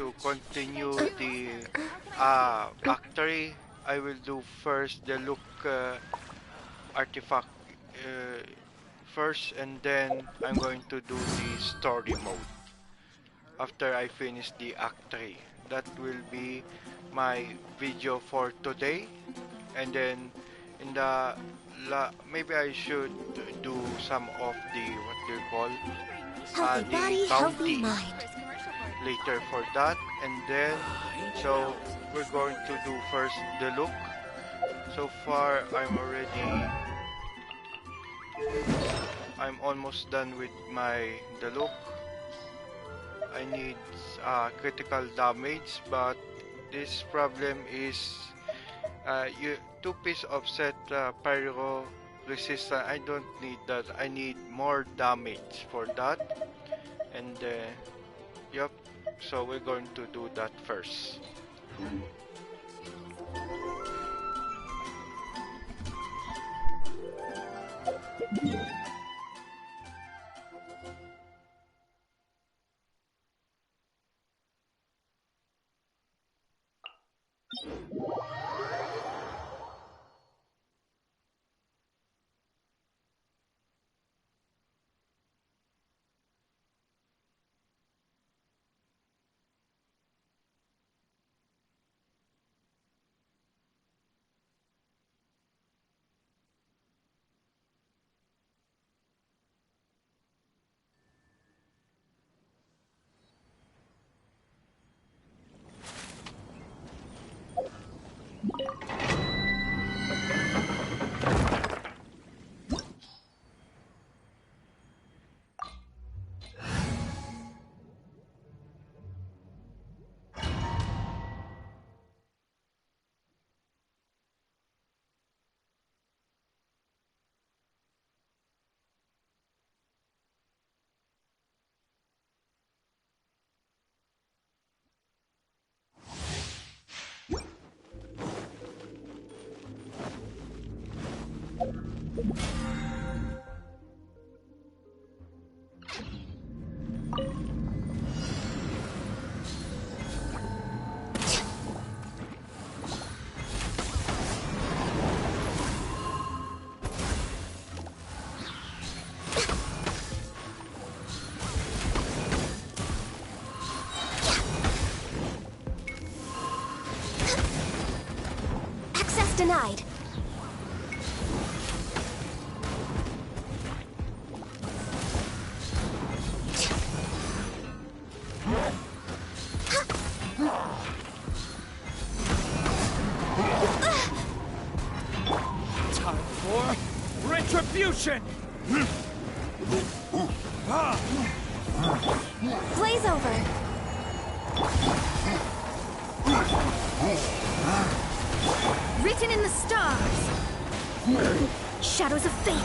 to continue the Act 3, I will do first the look artifact first, and then I'm going to do the story mode after I finish the Act 3. That will be my video for today, and then in the maybe I should do some of the what do you call Healthy the body, healthy bounty mind. later for that, and then so we're going to do first the look. So far I'm almost done with the look. I need critical damage, but this problem is you 2 piece offset pyro resistance. I don't need that. I need more damage for that, and yep. So we're going to do that first. Denied. Time for retribution! Blaze over. Written in the stars. Shadows of fate.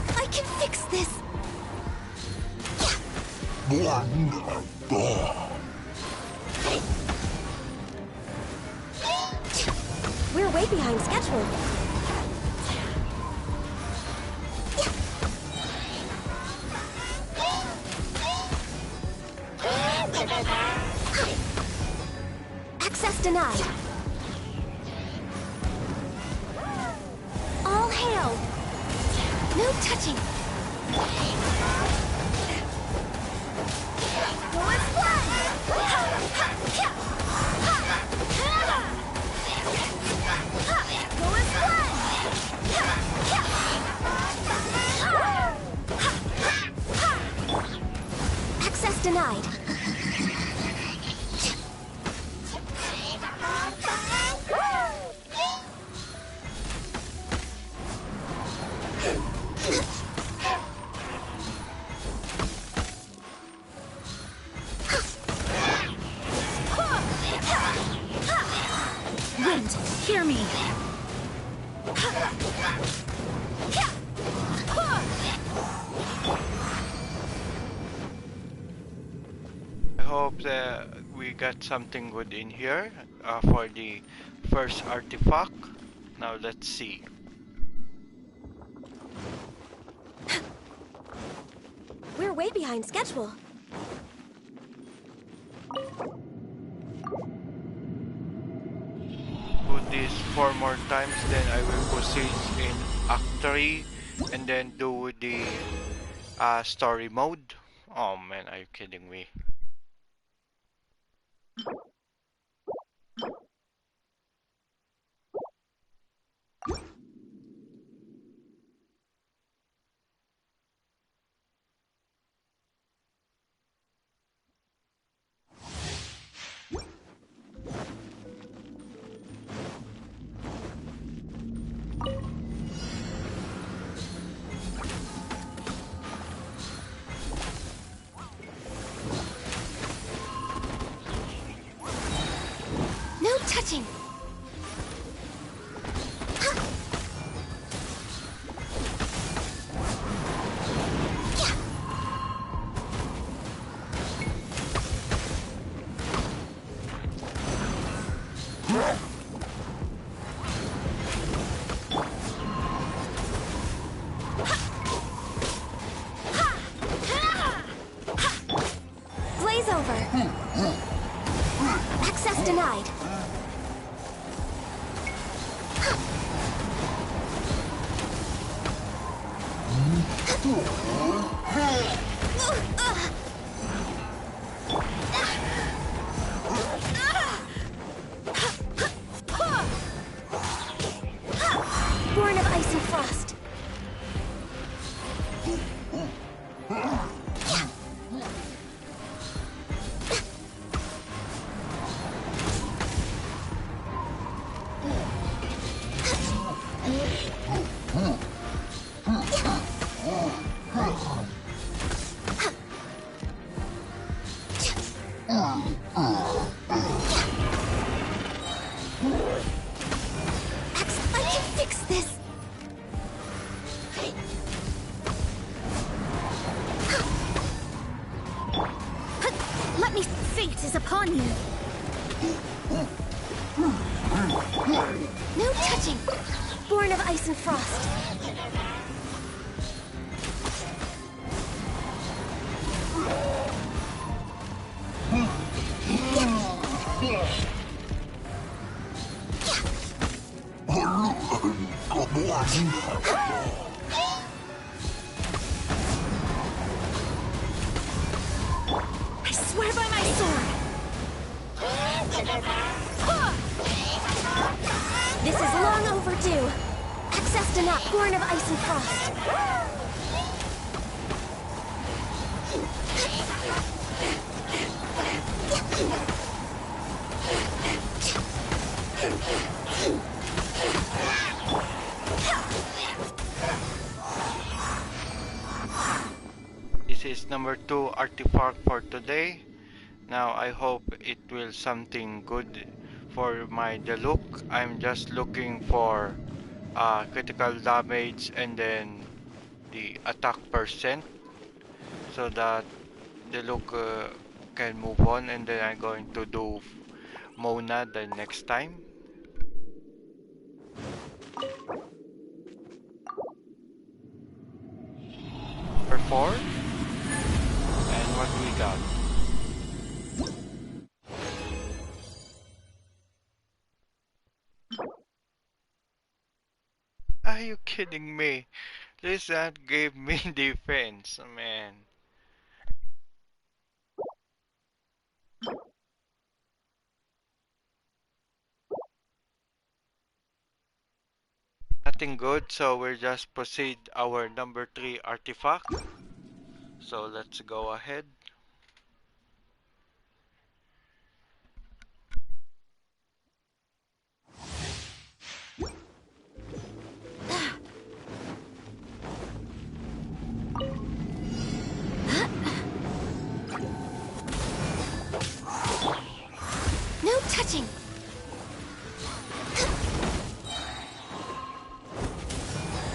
I can fix this. We're way behind schedule. Access denied. All hail. No touching. Go and Access denied. Wind, hear me. hope that we got something good in here for the first artifact. Now let's see. We're way behind schedule. Do this 4 more times, then I will proceed in Act 3 and then do the story mode. Oh man, are you kidding me? No touching. Blaze over. Access denied. Born of ice and frost. I can fix this. Let me. Fate is upon you. No touching. Born of ice and frost. I swear by my sword. This is long overdue. Access denied. Born of ice and frost. This is number 2 artifact for today. Now I hope it will something good for my look. I'm just looking for critical damage and then the attack percent so that the look can move on, and then I'm going to do Mona the next time. Number 4, and what do we got? Are you kidding me? Lizard gave me defense, man. Nothing good, so we'll just proceed our number 3 artifact. So let's go ahead. No touching.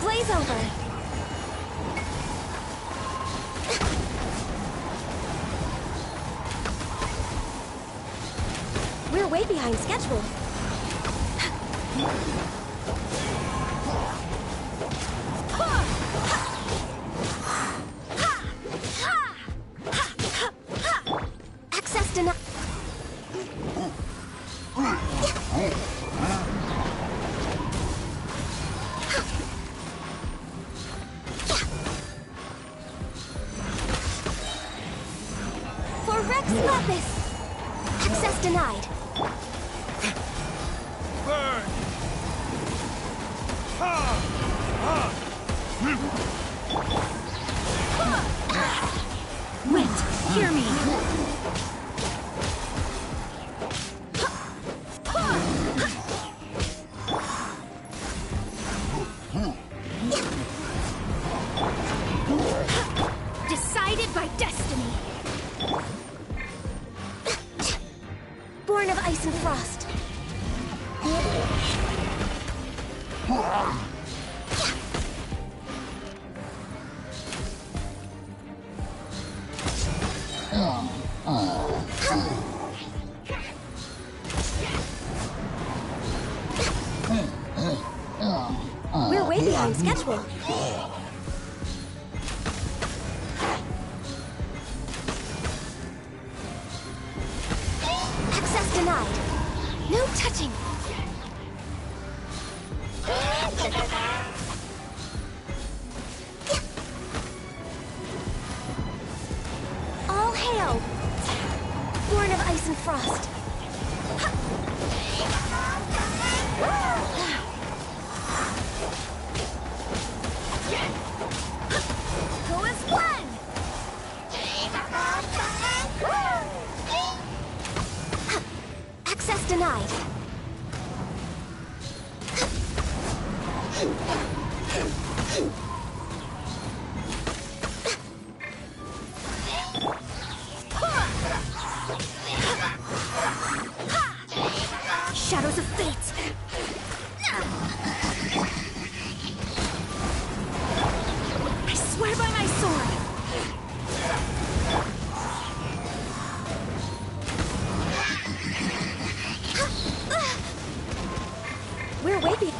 Blaze over. way behind schedule. Access denied. For Rex Lapis! Access denied. Burn! Ha! Ha! Wait, hear me. Decided by destiny. Born of ice and frost. We're way behind schedule. Access denied. No touching. All hail! Born of ice and frost. Go as one! Access denied. Shadows of fate. I swear by my sword. We're way behind.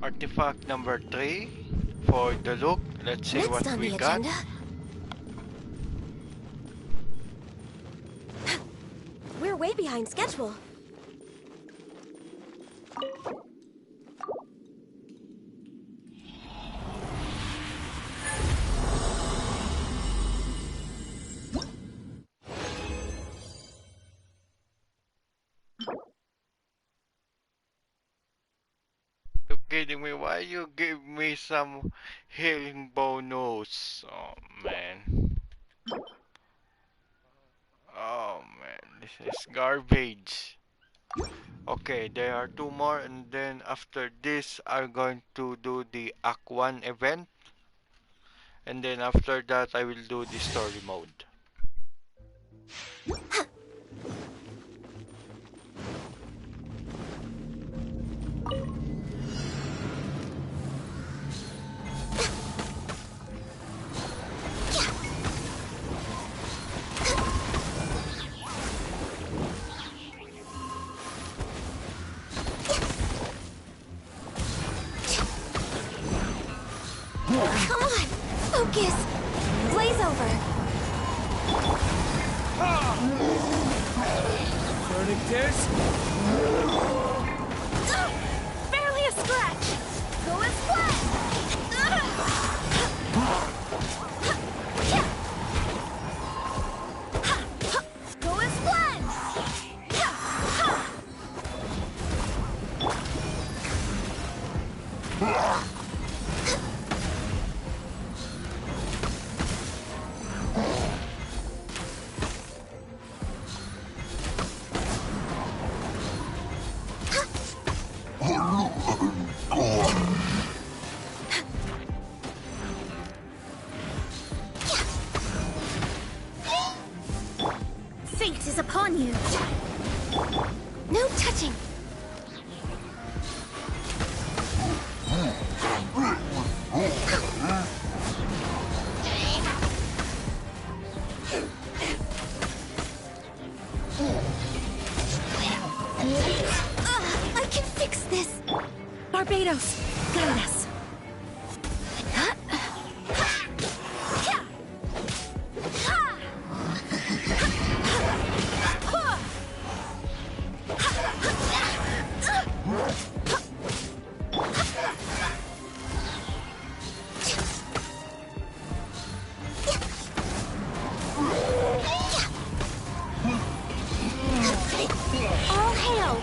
Artifact number 3 for the look. Let's see Next what on we the got. agenda. We're way behind schedule. You kidding me? Why you give me some healing bonus? Oh man. Oh man, this is garbage. Okay, there are 2 more, and then after this I'm going to do the Act 1 event, and then after that I will do the story mode. Come on! Focus! Blaze over! Verdict is... Barely a scratch! Go as one! Go as one! Fate is upon you! No touching. I can fix this. Barbados, guide us. All hail!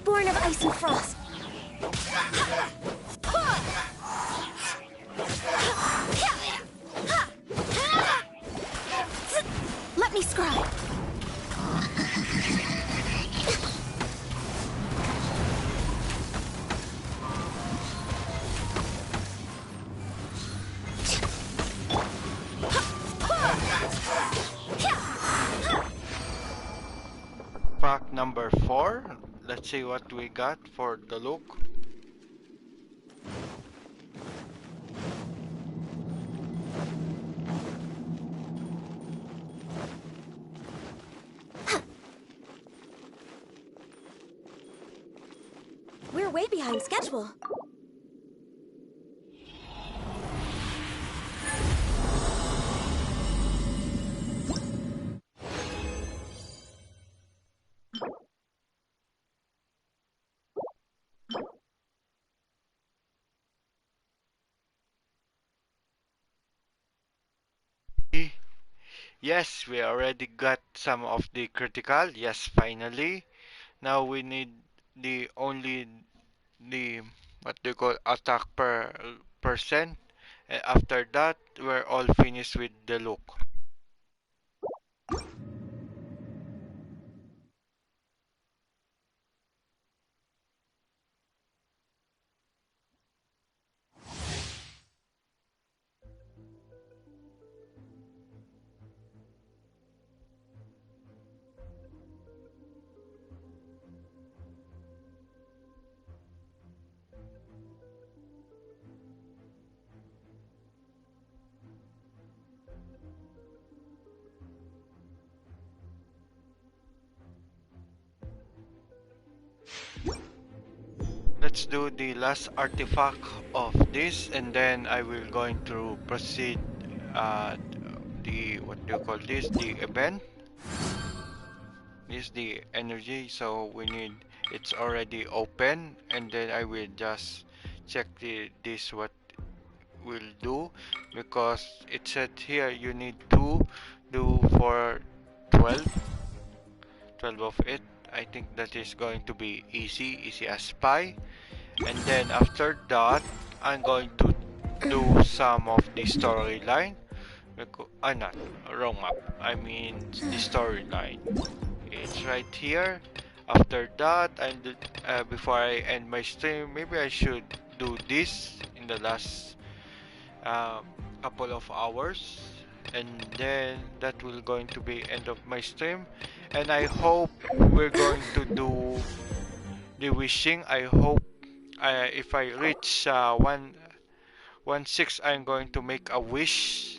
Born of ice and frost. Let me scribe. Fact number 4. Let's see what we got for the look. We're way behind schedule. Yes, we already got some of the critical. Yes, finally. Now we need the only the what they call attack per percent. And after that, we're all finished with the look. Let's do the last artifact of this, and then I will going to proceed the what do you call this? The event. This the energy, so we need it's already open, and then I will just check this what will do, because it said here you need to do for 12 of it. I think that is going to be easy as pie. And then after that, I'm going to do some of the storyline. Not wrong map. I mean the storyline. It's right here. After that, before I end my stream, maybe I should do this in the last couple of hours, and then that will going to be end of my stream. And I hope we're going to do the wishing. I hope if I reach 116, I'm going to make a wish,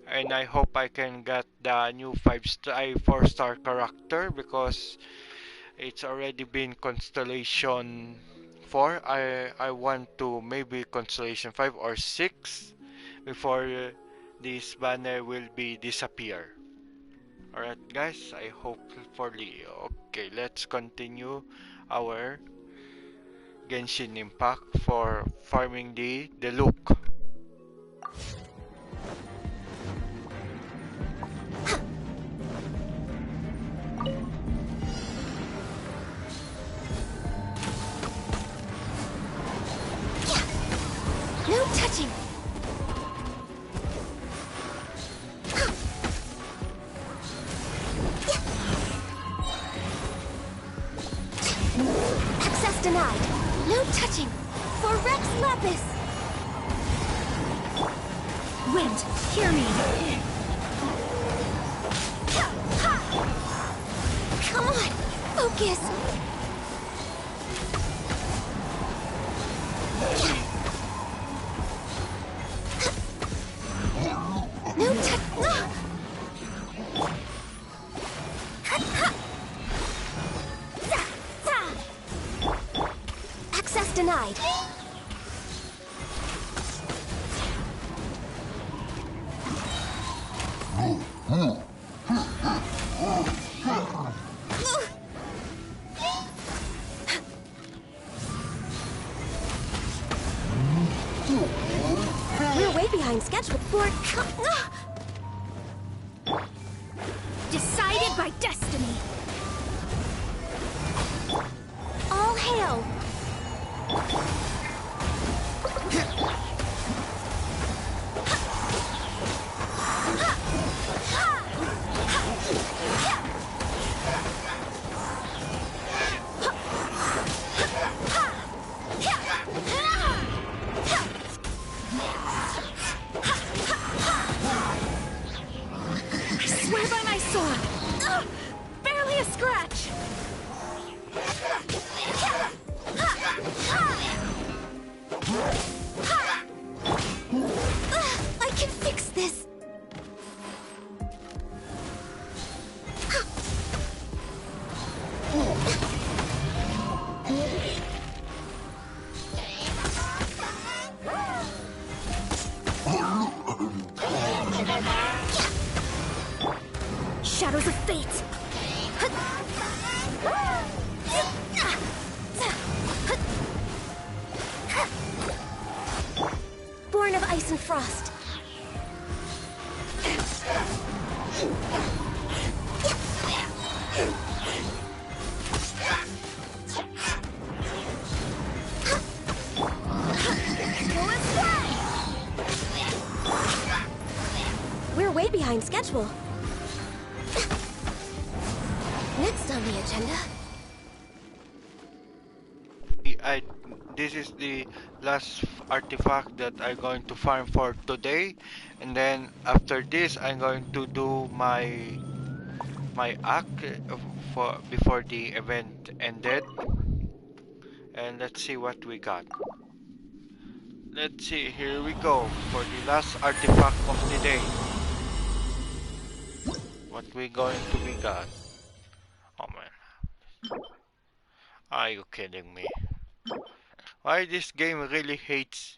and I hope I can get the new 4-star character, because it's already been Constellation 4. I want to maybe Constellation 5 or 6 before this banner will be disappear. Alright guys, I hope for the okay, let's continue our Genshin Impact for farming the look. No touching. Wind, hear me! Come on! Focus! No access denied. We're way behind schedule. Decided by destiny. All hail. I swear by my sword. Barely a scratch. I can fix this. Shadows of fate. Born of ice and frost. We're way behind schedule. Next on the agenda. I this is the last artifact that I'm going to farm for today, and then after this I'm going to do my act for before the event ended, and let's see what we got. Let's see, here we go for the last artifact of the day. What we going to be got? Oh man, are you kidding me? Why this game really hates?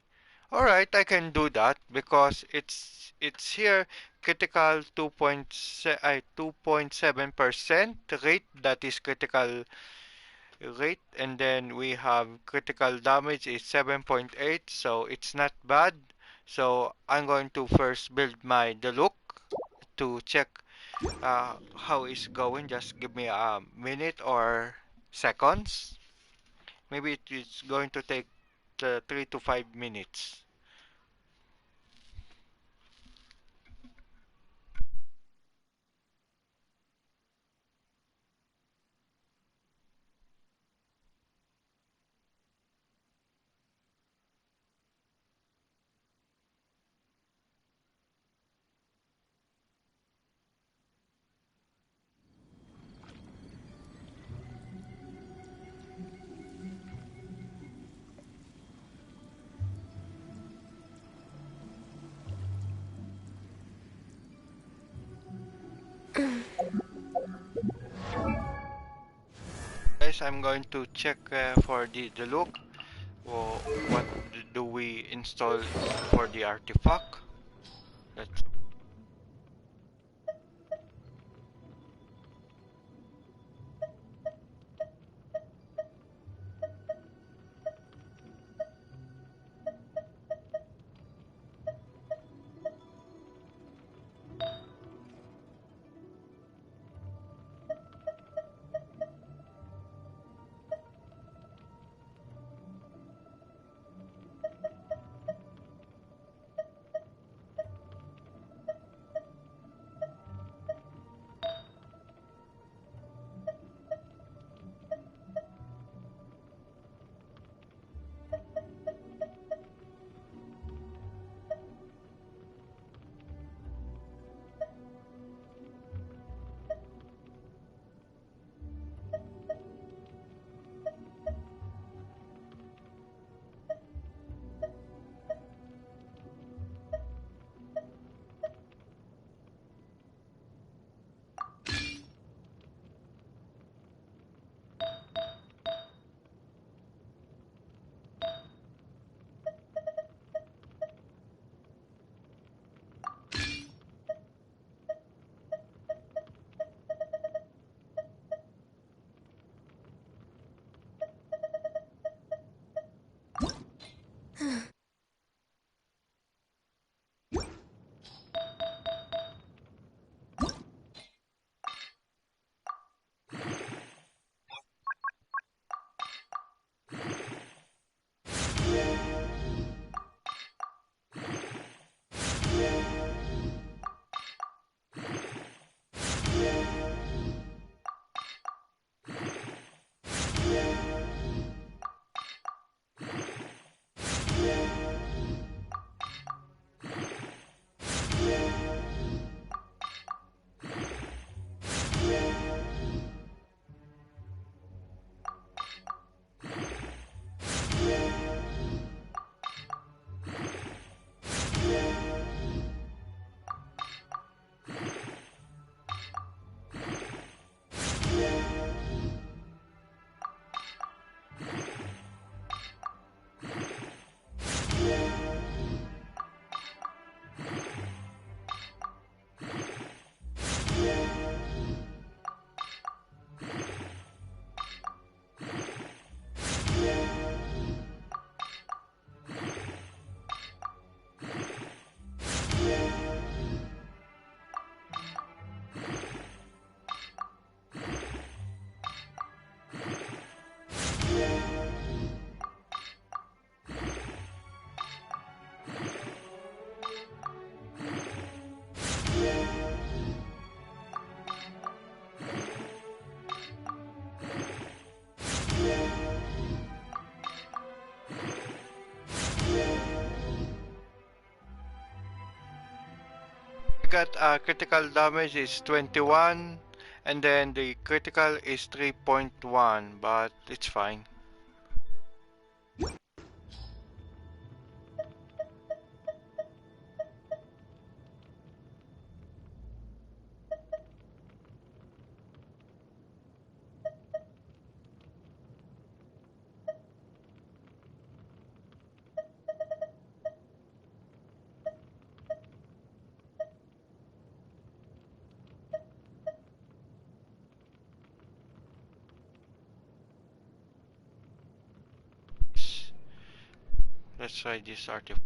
Alright, I can do that because it's here critical 2.7% rate, that is critical rate, and then we have critical damage is 7.8, so it's not bad. So I'm going to first build my the look to check how it's going. Just give me a minute or seconds. Maybe it is going to take 3 to 5 minutes. Guys, I'm going to check for the look. Well, what do we install for the artifact? Let's got critical damage is 21, and then the critical is 3.1, but it's fine. Let's try this artifact.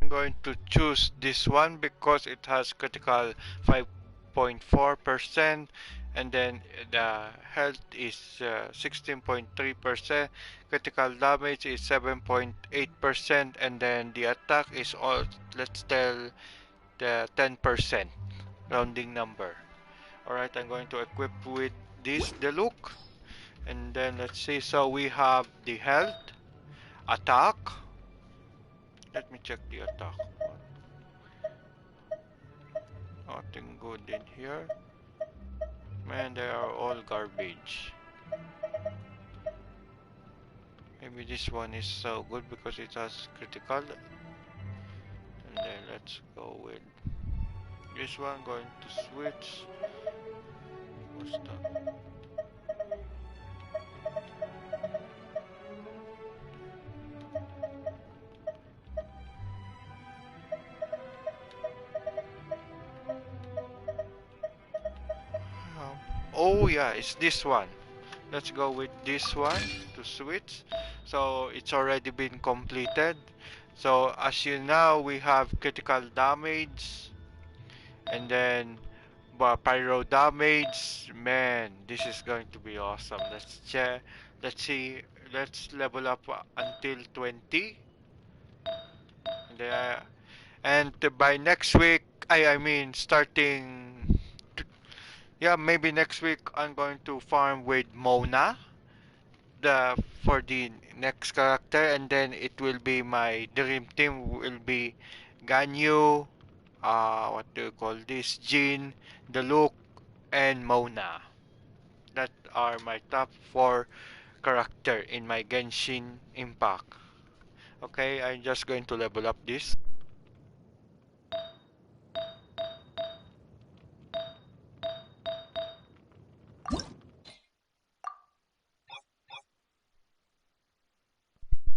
I'm going to choose this one because it has critical 5.4%, and then the health is 16.3%, critical damage is 7.8%, and then the attack is all, let's tell, the 10%, rounding number. Alright, I'm going to equip with this, the look, and then let's see. So we have the health, attack. Let me check the attack. Nothing good in here. Man, they are all garbage. Maybe this one is so good because it has critical. And then let's go with this one. Going to switch. What's that? Oh yeah, it's this one. Let's go with this one to switch. So it's already been completed. So as you know, we have critical damage and then pyro damage. Man, this is going to be awesome. Let's check. Let's see. Let's level up until 20. And, by next week, I mean starting. Yeah, maybe next week I'm going to farm with Mona the for the next character, and then it will be my dream team will be Ganyu, what do you call this? Jin, the Look, and Mona. That are my top four character in my Genshin Impact. Okay, I'm just going to level up this.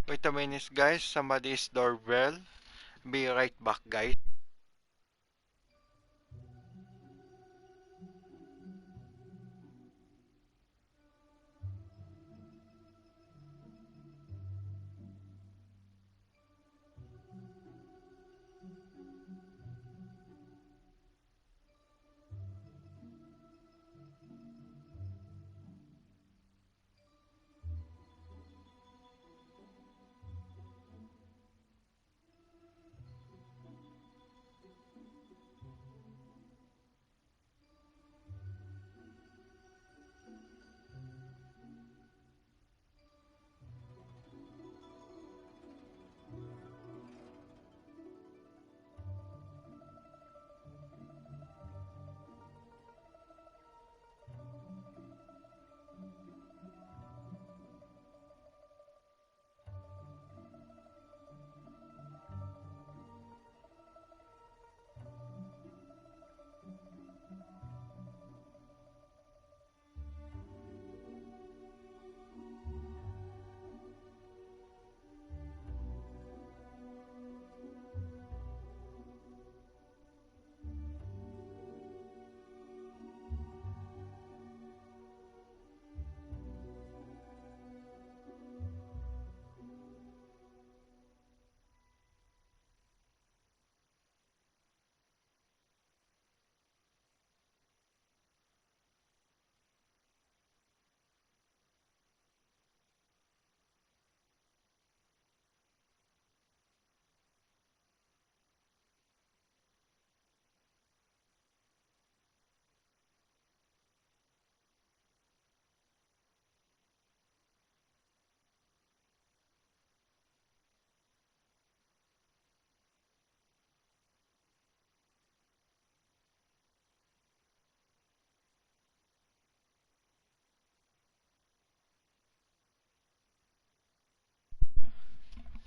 Wait a minute, guys. Somebody's doorbell. Be right back, guys.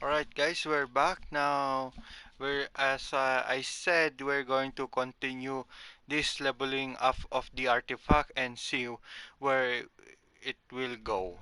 Alright guys, we're back now. We're as I said, we're going to continue this leveling up of the artifact and see where it will go.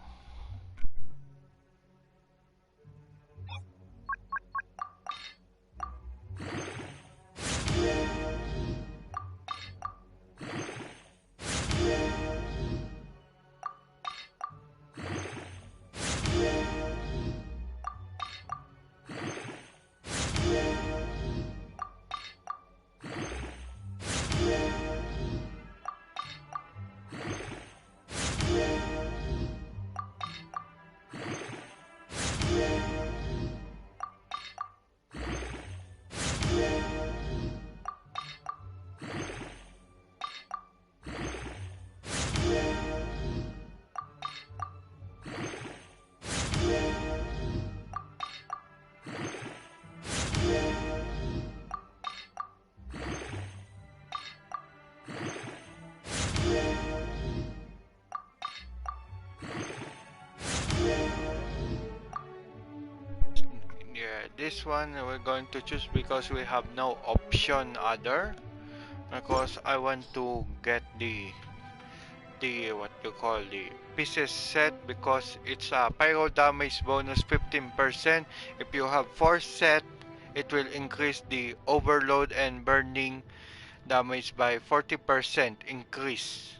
Yeah, this one we're going to choose because we have no option other. Because I want to get the what you call the pieces set because it's a pyro damage bonus 15%. If you have 4 set, it will increase the overload and burning damage by 40% increase.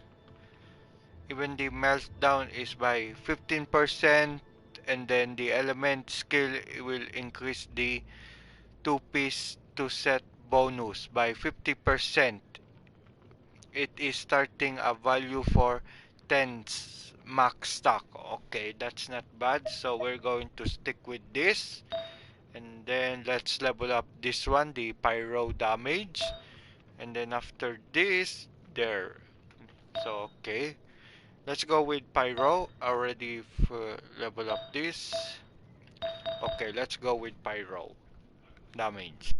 Even the meltdown is by 15% and then the element skill will increase the 2-piece to set bonus by 50%. It is starting a value for 10's max stock. Okay, that's not bad. So we're going to stick with this. And then let's level up this one, the pyro damage. And then after this, there. So okay. Let's go with pyro. Already level up this. Okay, let's go with pyro damage.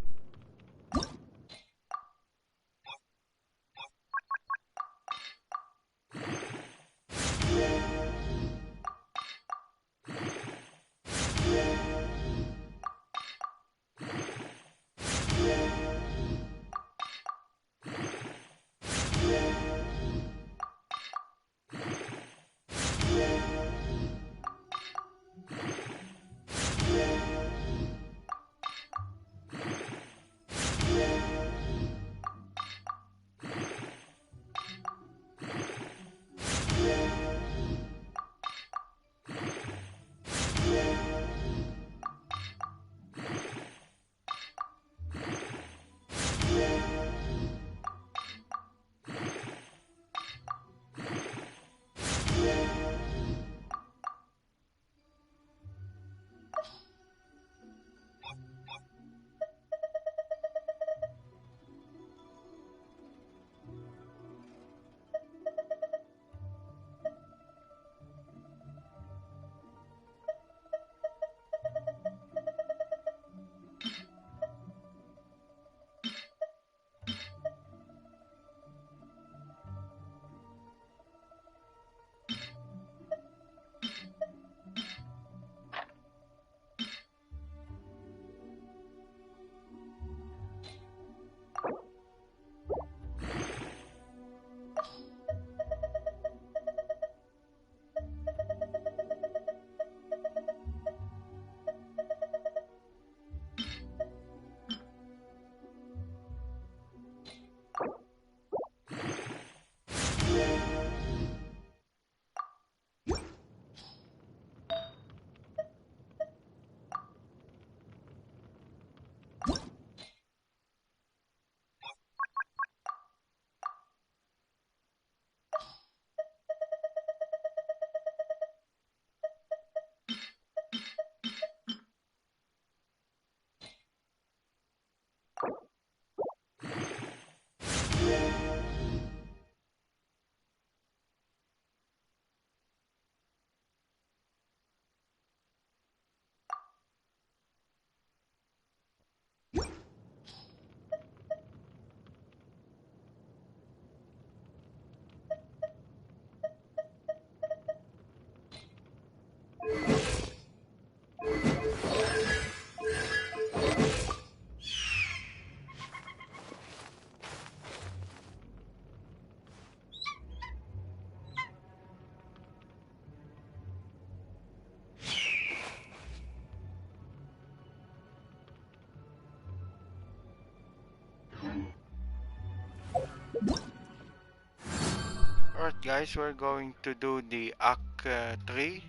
Alright guys, we're going to do the Act 3.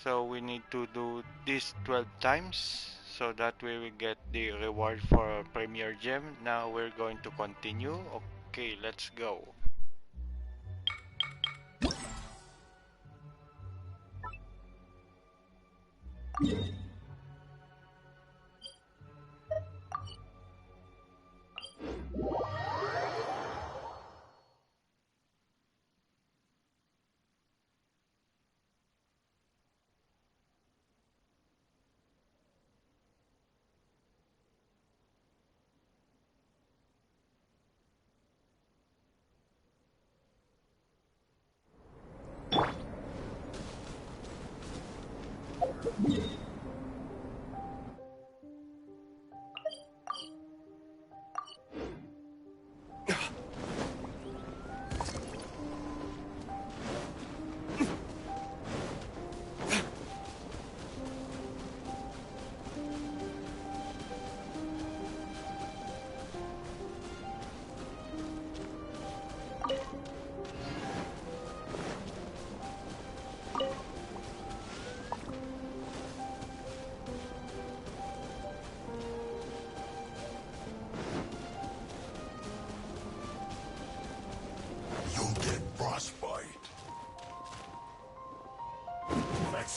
So we need to do this 12 times so that we will get the reward for Premier Gem. Now we're going to continue. Okay, let's go.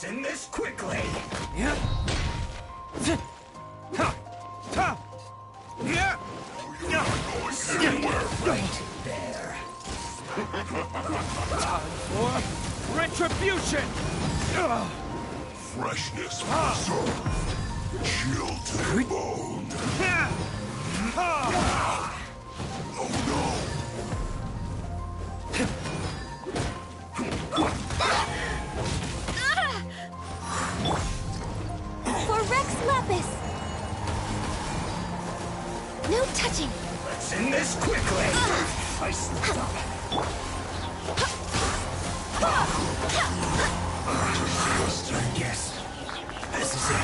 Let's end this quickly. Yeah. Ha. Ha. Yeah. Right there. Time for retribution. Freshness preserved. Chill to the bone. Oh no! For Rex Lapis! No touching! Let's end this quickly. I stop. I guess this is it.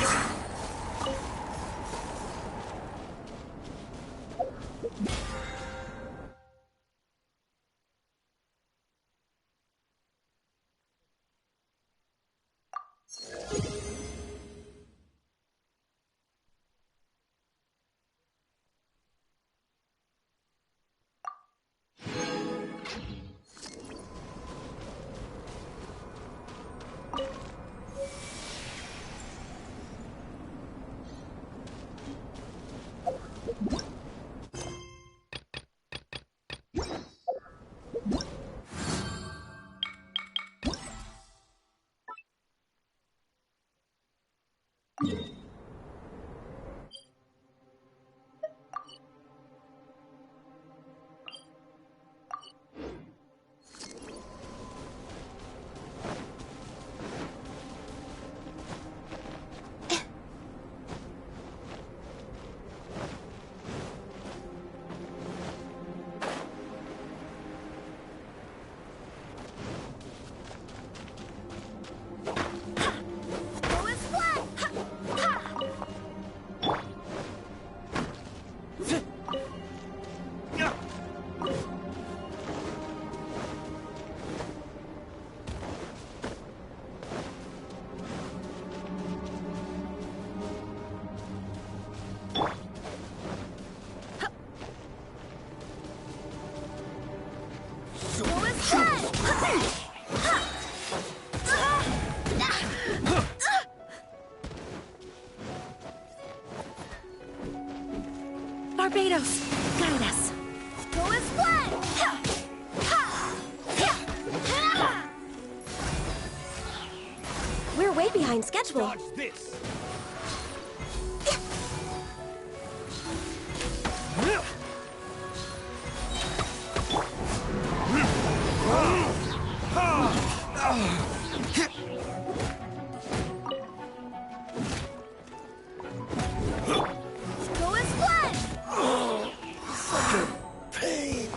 Barbados, guide us. Go as planned! We're way behind schedule. Dodge this. Go as planned! Pain!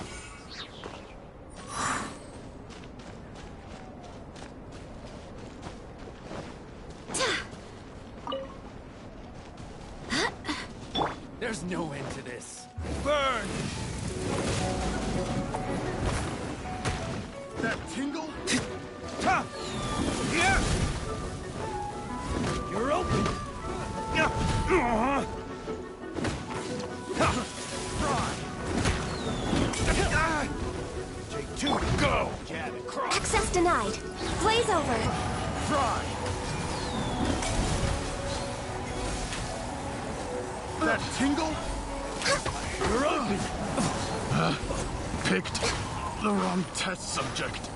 There's no end to this. Burn! That tingle? Ha! Yeah! You're open! Yeah! J2, go! Jab and cross! Access denied. Blaze over. Fry! That tingle? You're open! Picked the wrong test subject.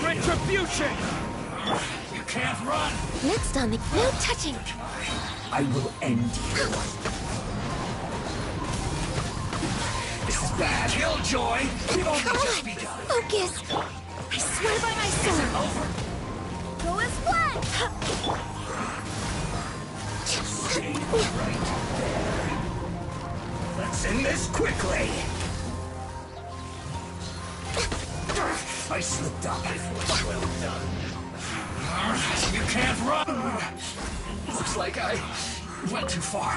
Retribution! You can't run! Next on the... No touching! I will end you. This is bad. Killjoy! We've only just begun. Focus! I swear by my sword! Over. Go as one! Stay right there. Let's end this quickly. I slipped up. Well done. You can't run! Looks like I went too far.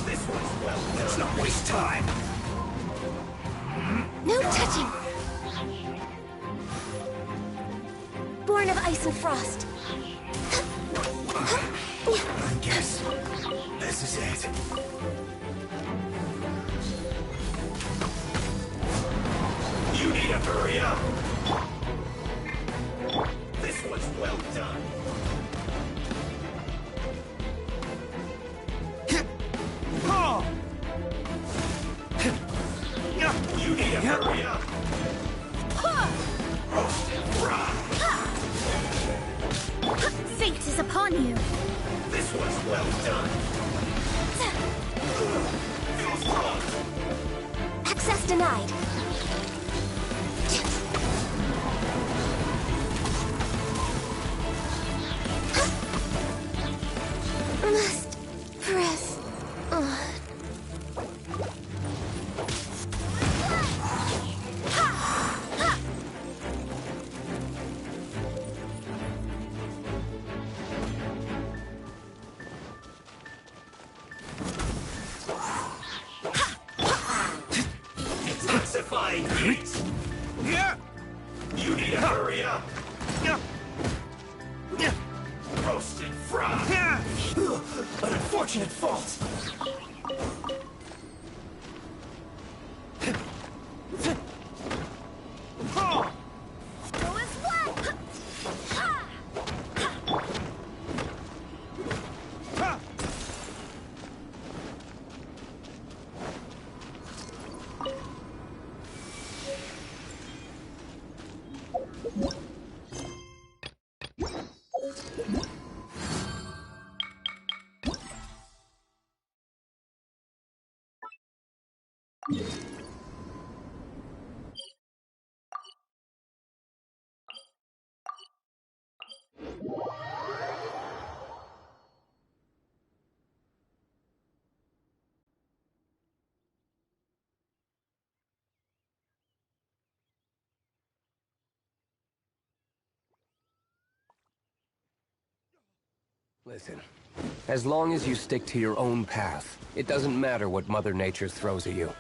This one's well done. Let's not waste time. No touching! Born of ice and frost. I guess this is it. You need to hurry up! This was well done. You need to hurry up! Roast and fry! Fate is upon you. This was well done. Feel strong. Access denied. Must press on. Intensifying heat. Yeah! You need to hurry up. Yeah! Yeah! Roast and fry. Yeah! An unfortunate fault. Go as one! Listen, as long as you stick to your own path, it doesn't matter what Mother Nature throws at you.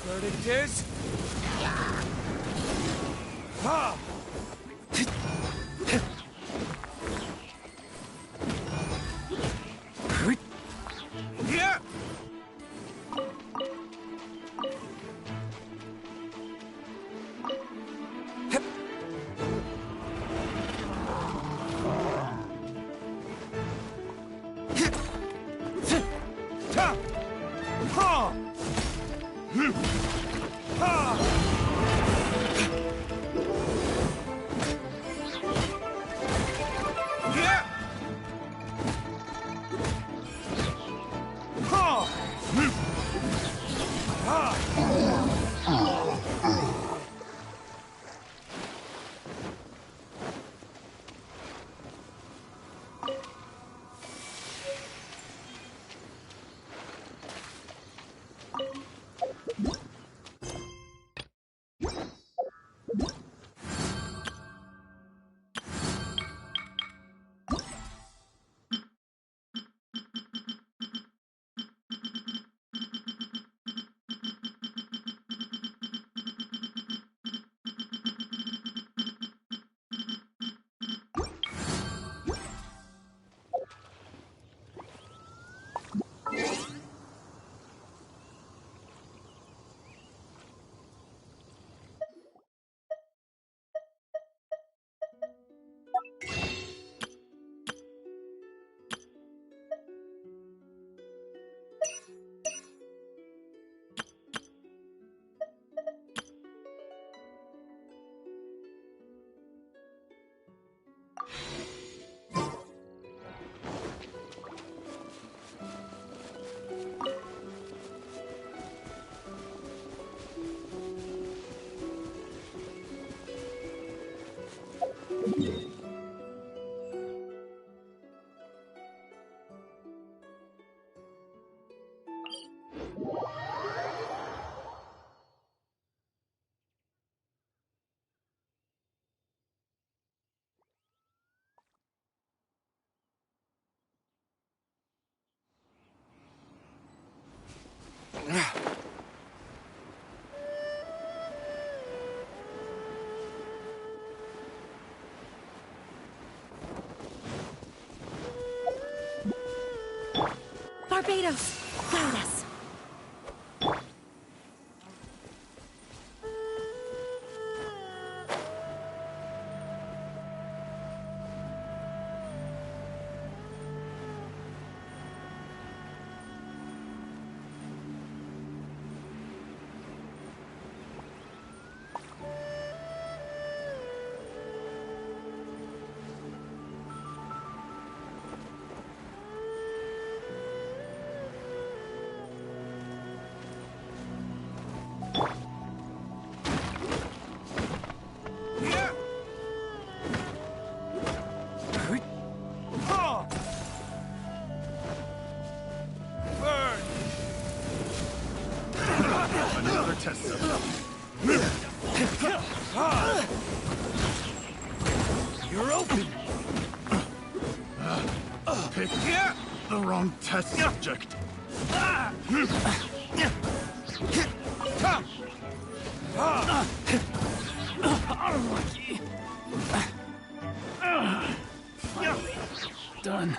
Verdict is... Ah! Yeah! Barbatos, guide us. Another test subject. You're open. Pick the wrong test subject. Unlucky. Finally, done.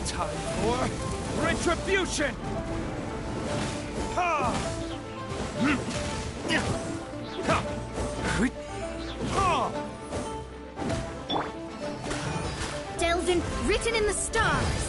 Time for retribution! Ha! Ha! Ha! Delvin, written in the stars.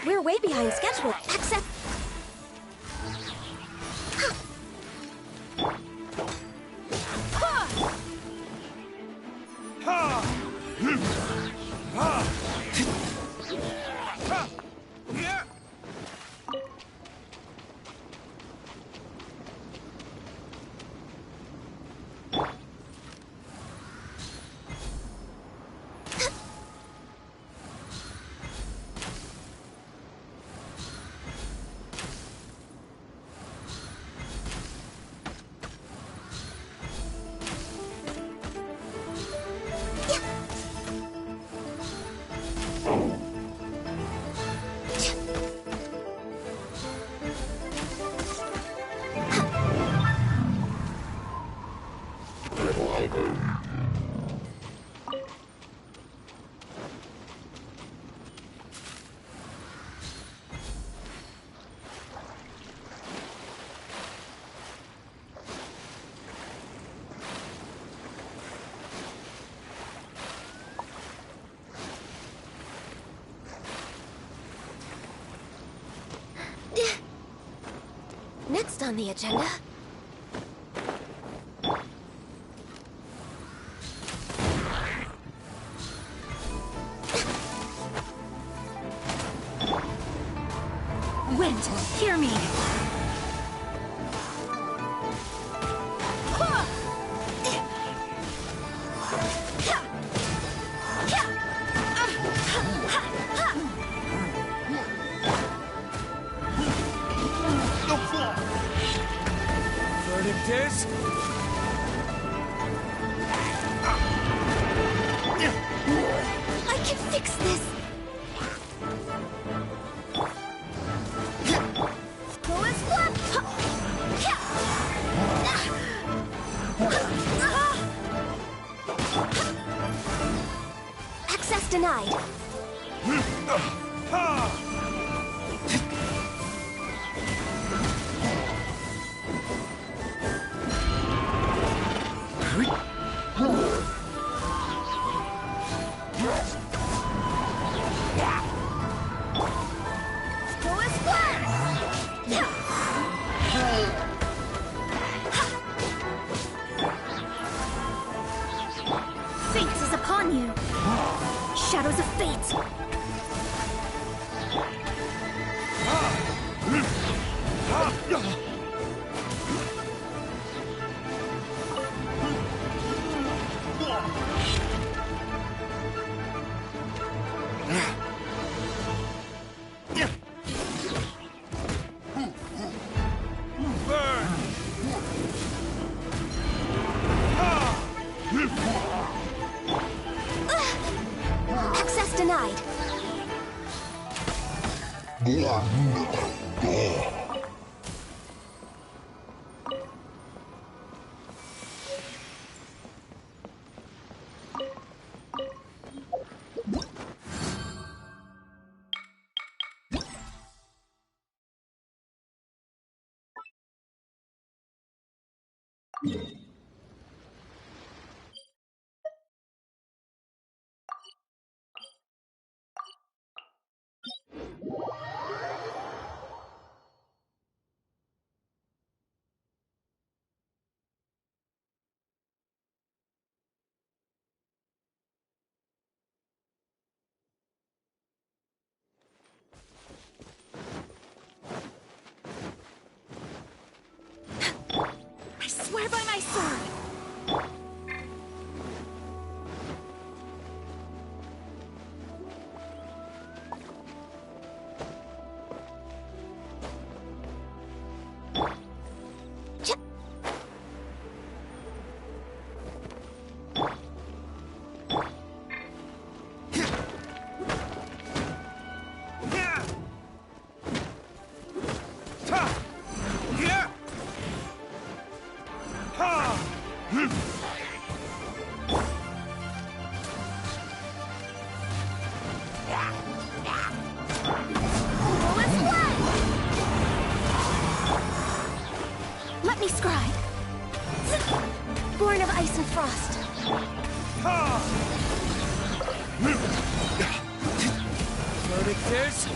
We're way behind schedule. Accept. Next on the agenda. Wind, hear me! Verdict is... I can fix this! Go and flap! Access denied. Go and flap! Fate is upon you! Shadows of fate! Access denied. I swear by my sword! Let me scribe. Born of ice and frost. Verdict is...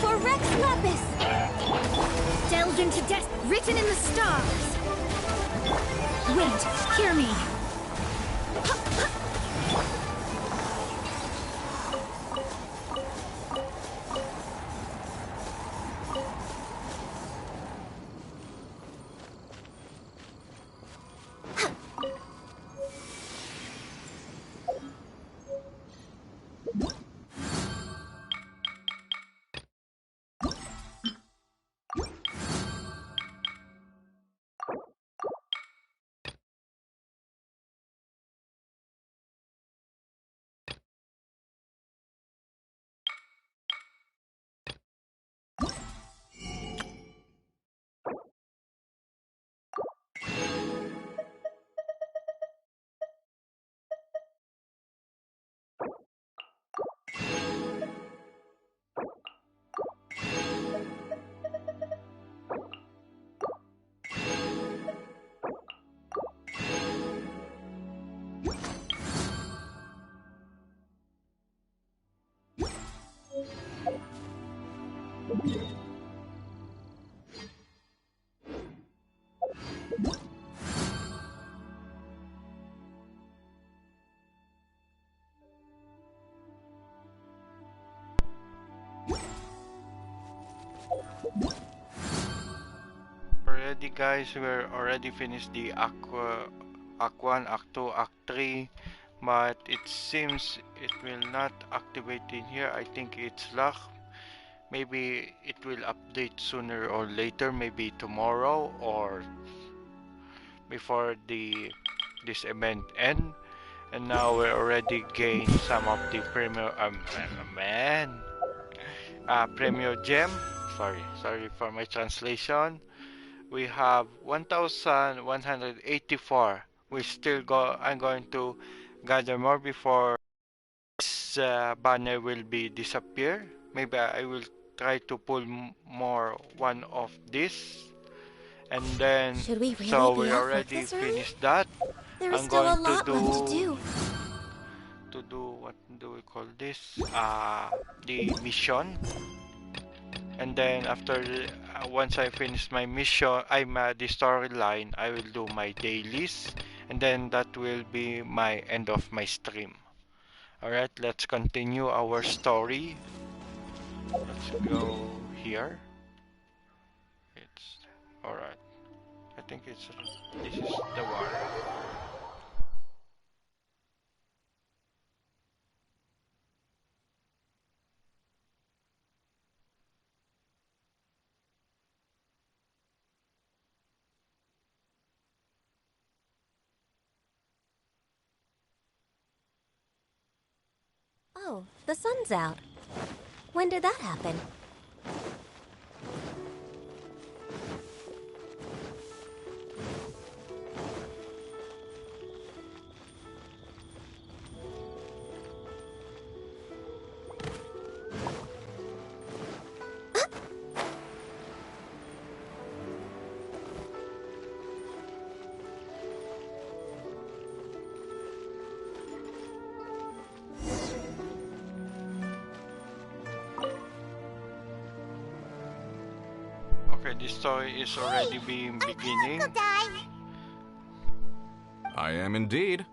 For Rex Lapis! Delved into death written in the stars! Wait, hear me! Already guys, we're already finished the Act 1, Act 2, Act 3. but it seems it will not activate in here. I think it's luck. Maybe it will update sooner or later, maybe tomorrow or before this event end. And now we already gained some of the premium premium gem. Sorry for my translation. We have 1184. We still go. I'm going to gather more before this banner will be disappear. Maybe I will try to pull more one of this, and then Should we so really we be off work already this early? finished that. There is I'm still a going lot left to do. to do what do we call this? The mission. And then after once I finish my mission, the storyline, I will do my dailies, and then that will be my end of my stream. All right, let's continue our story. Let's go here. It's all right. I think this is the one. Oh, the sun's out. When did that happen? Okay, this story is already beginning. Uncle Di. I am indeed.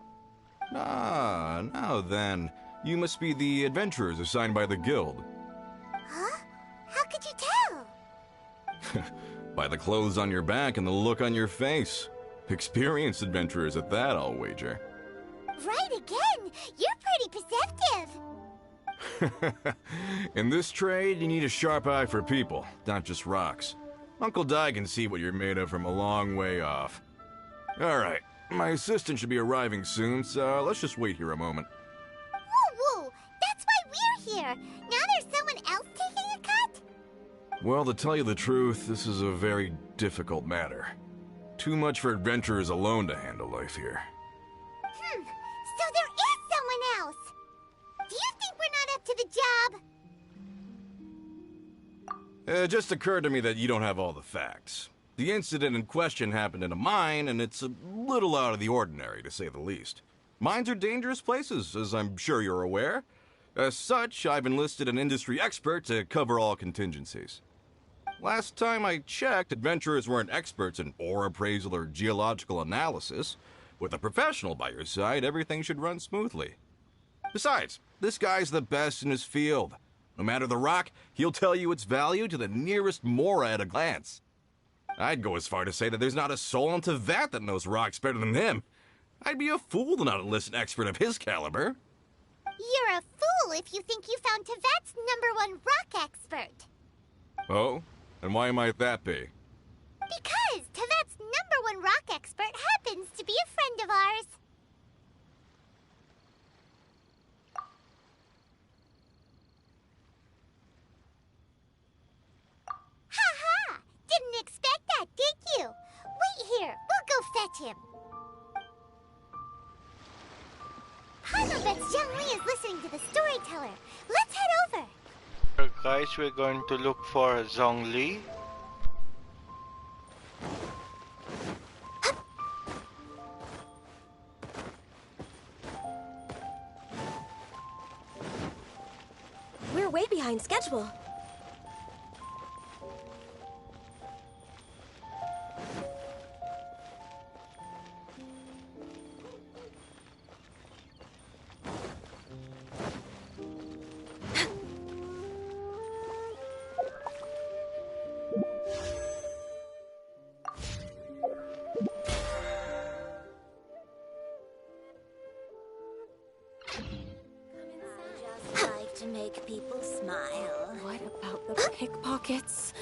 Ah, now then. You must be the adventurers assigned by the guild. Huh? How could you tell? By the clothes on your back and the look on your face. Experienced adventurers at that, I'll wager. Right again. You're pretty perceptive. In this trade, you need a sharp eye for people, not just rocks. Uncle Di can see what you're made of from a long way off. Alright, my assistant should be arriving soon, so let's just wait here a moment. Woo woo! That's why we're here. Now there's someone else taking a cut? Well, to tell you the truth, this is a very difficult matter. Too much for adventurers alone to handle life here. So there is someone else. Do you think we're not up to the job? It just occurred to me that you don't have all the facts. The incident in question happened in a mine, and it's a little out of the ordinary, to say the least. Mines are dangerous places, as I'm sure you're aware. As such, I've enlisted an industry expert to cover all contingencies. Last time I checked, adventurers weren't experts in ore appraisal or geological analysis. With a professional by your side, everything should run smoothly. Besides, this guy's the best in his field. No matter the rock, he'll tell you its value to the nearest mora at a glance. I'd go as far to say that there's not a soul on Tevat that knows rocks better than him. I'd be a fool to not enlist an expert of his caliber. You're a fool if you think you found Tevat's #1 rock expert. Oh? And why might that be? Because Tevat's #1 rock expert happens to be a friend of ours. Ha! Didn't expect that, did you? Wait here. We'll go fetch him. Hanobet's Young Lee is listening to the storyteller. Let's head over. Guys, we're going to look for Zhongli. We're way behind schedule. people smile. What about the pickpockets?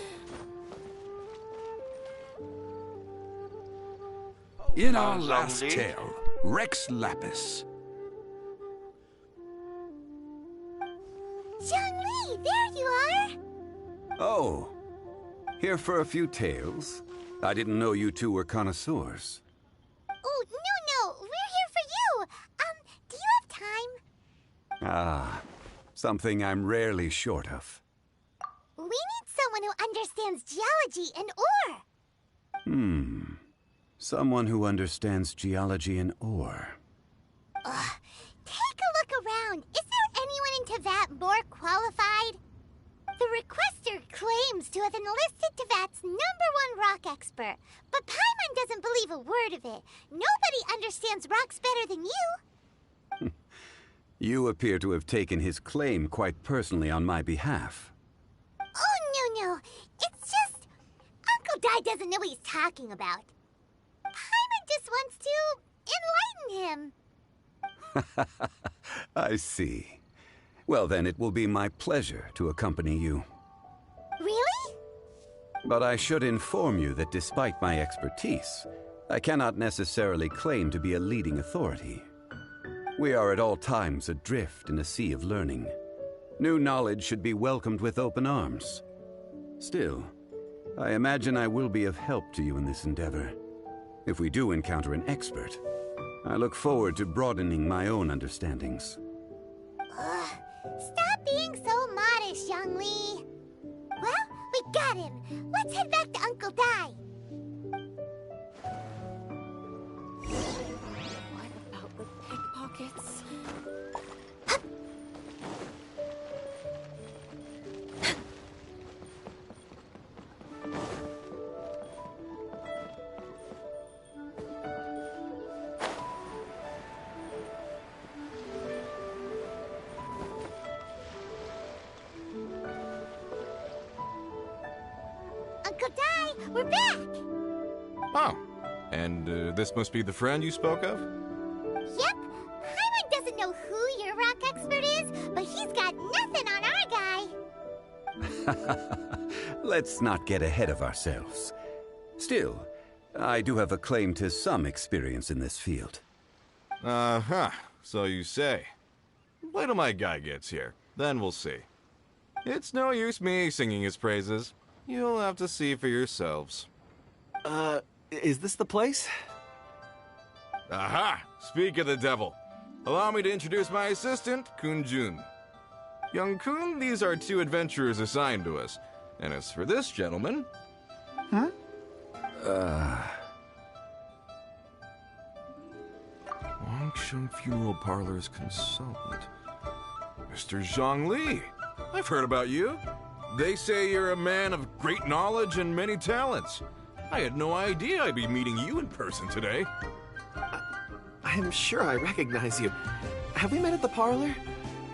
In our last Zhongli? tale, Rex Lapis. Zhongli, there you are! Oh, here for a few tales? I didn't know you two were connoisseurs. Oh, no, we're here for you! Do you have time? Ah, something I'm rarely short of. We need someone who understands geology and ore. Someone who understands geology and ore. Take a look around. Is there anyone in Teyvat more qualified? The requester claims to have enlisted Teyvat's #1 rock expert, but Paimon doesn't believe a word of it. Nobody understands rocks better than you. You appear to have taken his claim quite personally on my behalf. Oh, no. It's just... Uncle Dai doesn't know what he's talking about. Paimon just wants to enlighten him. I see. Well then, it will be my pleasure to accompany you. Really? But I should inform you that despite my expertise, I cannot necessarily claim to be a leading authority. We are at all times adrift in a sea of learning. New knowledge should be welcomed with open arms. Still, I imagine I will be of help to you in this endeavor. If we do encounter an expert, I look forward to broadening my own understandings. Stop being so modest, Zhongli. Well, we got him. Let's head back to Uncle Dai. What about the pickpockets? Uncle Dai, we're back! Oh, and this must be the friend you spoke of? Yep. Paimon doesn't know who your rock expert is, but he's got nothing on our guy. Let's not get ahead of ourselves. Still, I do have a claim to some experience in this field. Uh-huh, so you say. Wait till my guy gets here, then we'll see. It's no use me singing his praises. You'll have to see for yourselves. Is this the place? Aha! Speak of the devil. Allow me to introduce my assistant, Kun-jun. Young Kun, these are 2 adventurers assigned to us. And as for this gentleman... Wangsheng Funeral Parlor's consultant. Mr. Zhongli. I've heard about you. They say you're a man of great knowledge and many talents. I had no idea I'd be meeting you in person today. I'm sure I recognize you. Have we met at the parlor?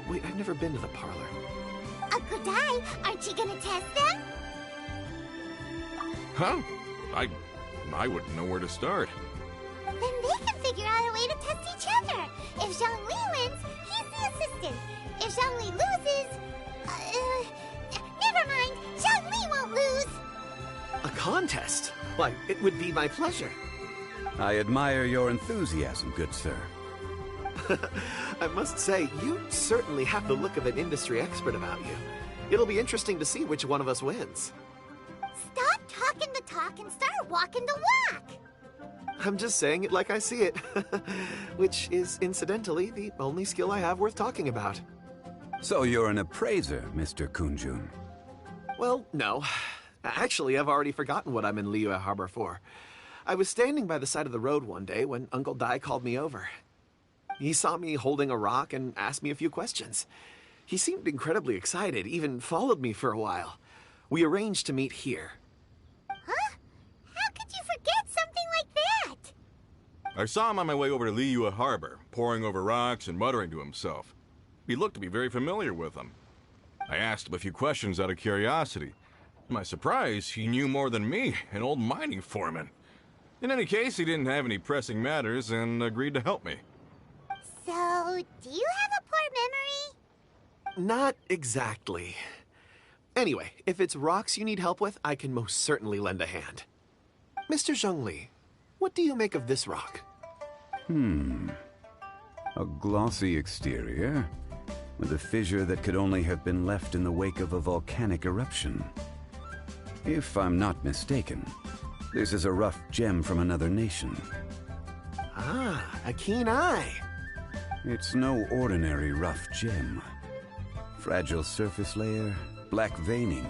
Wait, I've never been to the parlor. Uncle Dai, aren't you gonna test them? Huh? I wouldn't know where to start. Then they can figure out a way to test each other. If Zhongli wins, he's the assistant. If Zhongli loses... never mind. Zhongli won't lose. A contest? Why, it would be my pleasure. I admire your enthusiasm, good sir. I must say, you certainly have the look of an industry expert about you. It'll be interesting to see which one of us wins. Stop talking the talk and start walking the walk. I'm just saying it like I see it. Which is, incidentally, the only skill I have worth talking about. So you're an appraiser, Mr. Kun-jun. Well, no. Actually, I've already forgotten what I'm in Liyue Harbor for. I was standing by the side of the road one day when Uncle Dai called me over. He saw me holding a rock and asked me a few questions. He seemed incredibly excited, even followed me for a while. We arranged to meet here. Huh? How could you forget something like that? I saw him on my way over to Liyue Harbor, poring over rocks and muttering to himself. He looked to be very familiar with them. I asked him a few questions out of curiosity. To my surprise, he knew more than me, an old mining foreman. In any case, he didn't have any pressing matters and agreed to help me. So, do you have a poor Not exactly. Anyway, if it's rocks you need help with, I can most certainly lend a hand. Mr. Zhongli, what do you make of this rock? A glossy exterior, with a fissure that could only have been left in the wake of a volcanic eruption. If I'm not mistaken, this is a rough gem from another nation. Ah, a keen eye. It's no ordinary rough gem. Fragile surface layer, black veining.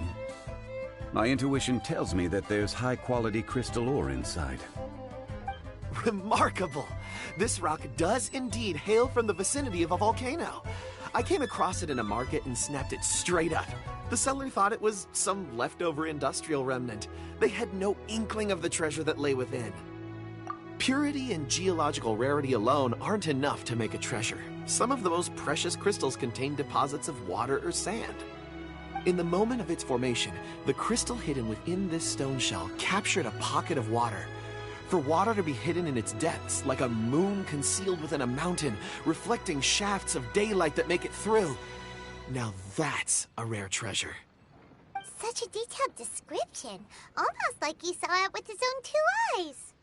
My intuition tells me that there's high-quality crystal ore inside. Remarkable! This rock does indeed hail from the vicinity of a volcano. I came across it in a market and snapped it straight up. The seller thought it was some leftover industrial remnant. They had no inkling of the treasure that lay within. Purity and geological rarity alone aren't enough to make a treasure. Some of the most precious crystals contain deposits of water or sand. In the moment of its formation, the crystal hidden within this stone shell captured a pocket of water. For water to be hidden in its depths, like a moon concealed within a mountain, reflecting shafts of daylight that make it through. Now that's a rare treasure. Such a detailed description. Almost like he saw it with his own 2 eyes.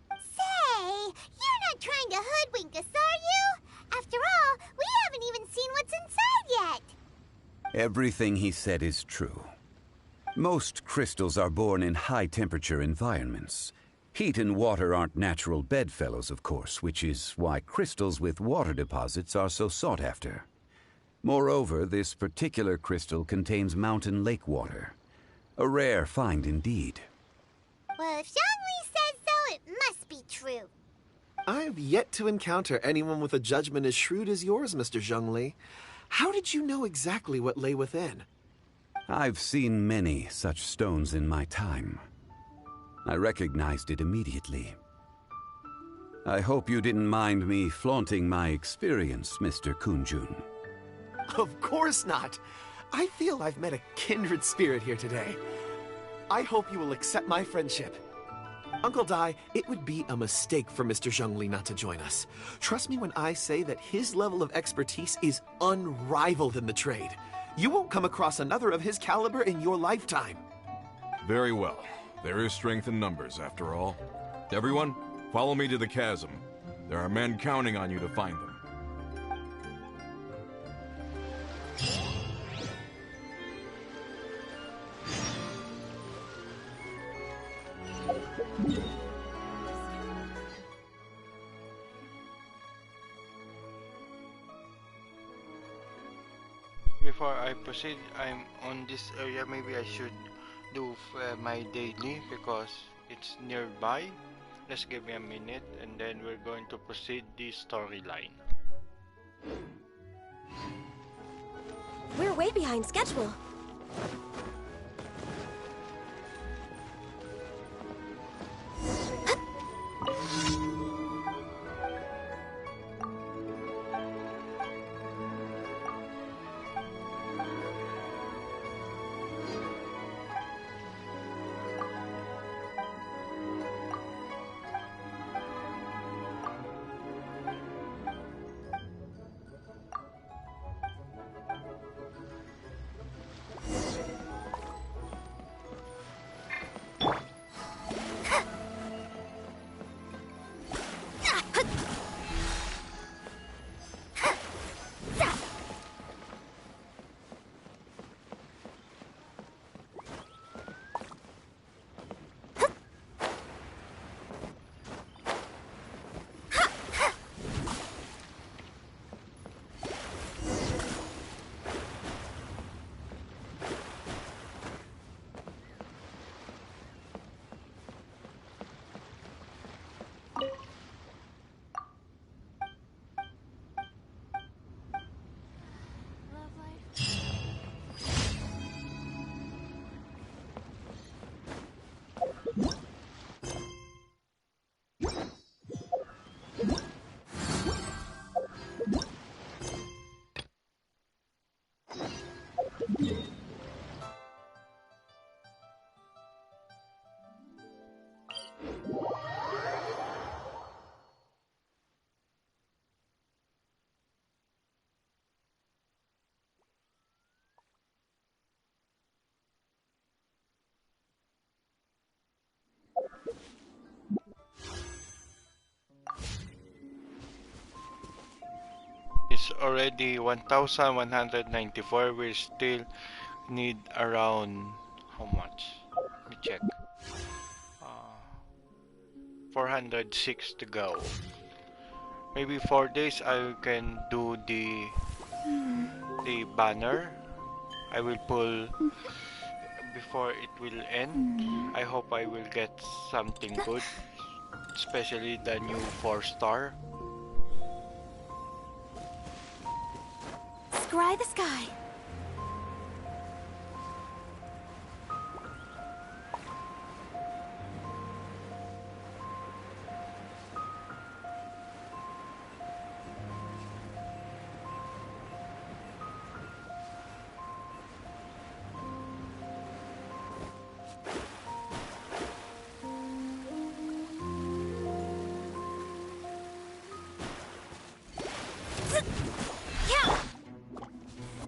Say, you're not trying to hoodwink us, are you? After all, we haven't even seen what's inside yet. Everything he said is true. Most crystals are born in high-temperature environments. Heat and water aren't natural bedfellows, of course, which is why crystals with water deposits are so sought after. Moreover, this particular crystal contains mountain lake water. A rare find indeed. Well, if Zhongli says so, it must be true. I've yet to encounter anyone with a judgment as shrewd as yours, Mr. Zhongli. How did you know exactly what lay within? I've seen many such stones in my time. I recognized it immediately. I hope you didn't mind me flaunting my experience, Mr. Kunjun. Of course not. I feel I've met a kindred spirit here today. I hope you will accept my friendship. Uncle Dai, it would be a mistake for Mr. Zhongli not to join us. Trust me when I say that his level of expertise is unrivaled in the trade. You won't come across another of his caliber in your lifetime. Very well. There is strength in numbers, after all. Everyone, follow me to the chasm. There are men counting on you to find them. Before I proceed, I'm on this area. Maybe I should do my daily because it's nearby. Just give me a minute and then we're going to proceed the storyline. We're way behind schedule. is already 1,194. We still need around how much? Let me check. 406 to go. Maybe 4 days I can do the banner. I will pull before it will end. I hope I will get something good, especially the new 4-star. Scry the sky.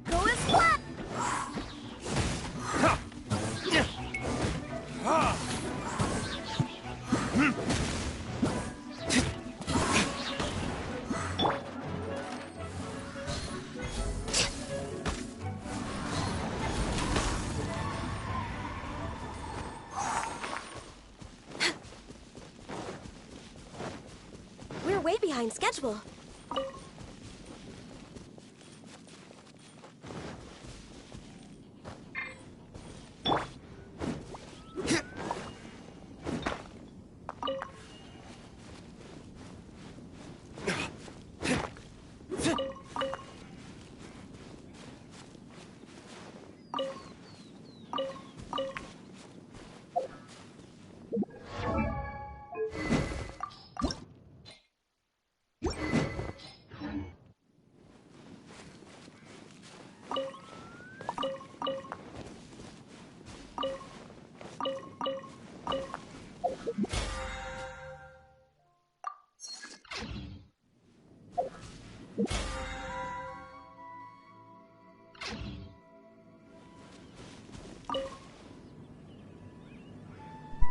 Go as flat. We're way behind schedule.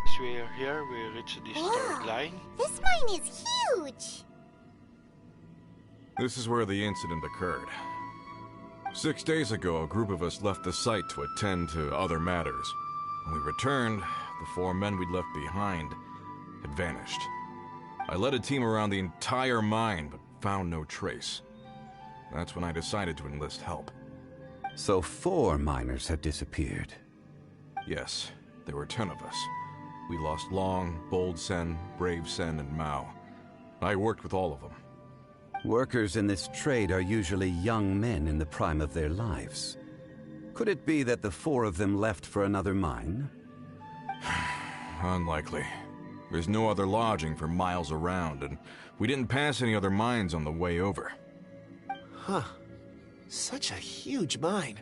As we are here, we reach the start line. This mine is huge! This is where the incident occurred. 6 days ago, a group of us left the site to attend to other matters. When we returned, the 4 men we'd left behind had vanished. I led a team around the entire mine, but found no trace. That's when I decided to enlist help. So 4 miners had disappeared. Yes, there were 10 of us. We lost Long, Bold Sen, Brave Sen, and Mao. I worked with all of them. Workers in this trade are usually young men in the prime of their lives. Could it be that the 4 of them left for another mine? Unlikely. There's no other lodging for miles around, and we didn't pass any other mines on the way over. Huh. Such a huge mine.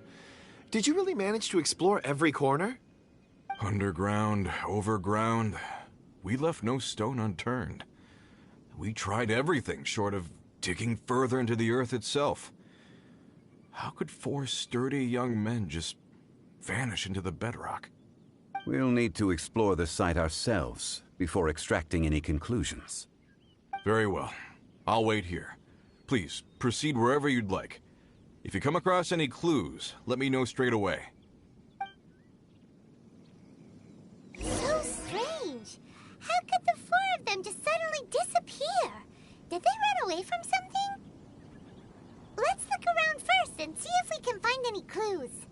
Did you really manage to explore every corner? Underground, overground, we left no stone unturned. We tried everything short of digging further into the earth itself. How could 4 sturdy young men just vanish into the bedrock? We'll need to explore the site ourselves before extracting any conclusions. Very well. I'll wait here. Please, proceed wherever you'd like. If you come across any clues, let me know straight away. So strange. How could the 4 of them just suddenly disappear? Did they run away from something? Let's look around first and see if we can find any clues.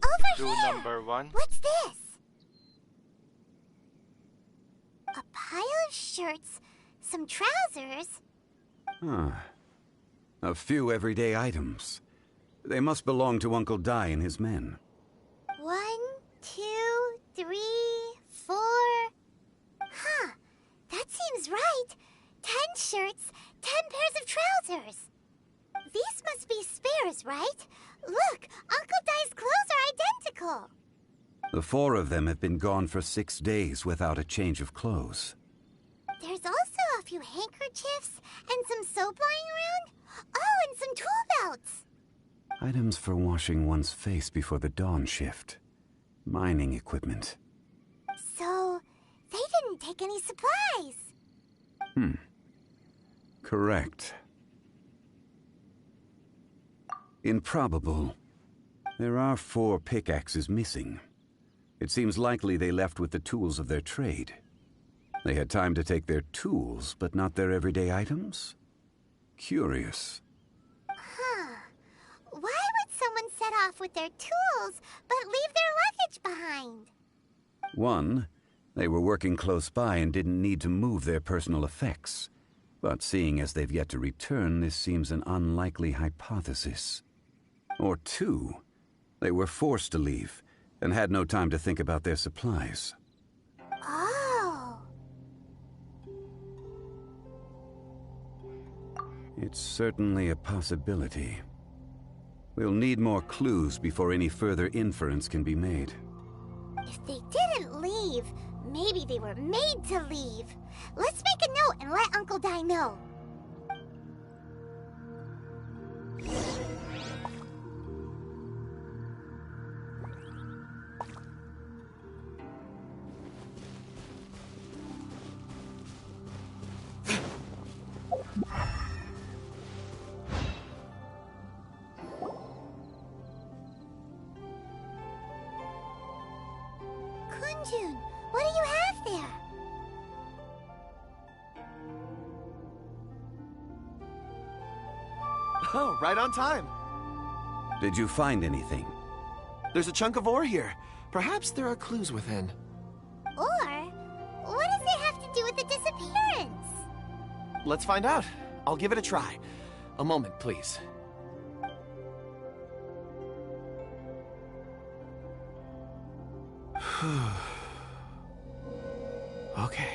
Over Do here! number 1. What's this? A pile of shirts, some trousers. Huh. A few everyday items. They must belong to Uncle Dai and his men. 1, 2, 3, 4. Huh. That seems right. 10 shirts, 10 pairs of trousers. These must be spares, right? Look, Uncle Dai's clothes are identical. The 4 of them have been gone for 6 days without a change of clothes. There's also a few handkerchiefs and some soap lying around. Oh, and some tool belts. Items for washing one's face before the dawn shift. Mining equipment. So, they didn't take any supplies. Correct. Improbable. There are 4 pickaxes missing. It seems likely they left with the tools of their trade. They had time to take their tools, but not their everyday items? Curious. Huh. Why would someone set off with their tools, but leave their luggage behind? 1, they were working close by and didn't need to move their personal effects. But seeing as they've yet to return, this seems an unlikely hypothesis. Or 2, they were forced to leave and had no time to think about their supplies. Oh. It's certainly a possibility. We'll need more clues before any further inference can be made. If they didn't leave, maybe they were made to leave. Let's make a note and let Uncle Dai know. Kunjun, what do you have there? Oh, right on time. Did you find anything? There's a chunk of ore here. Perhaps there are clues within. Or, what does it have to do with the disappearance? Let's find out. I'll give it a try. A moment, please. Okay.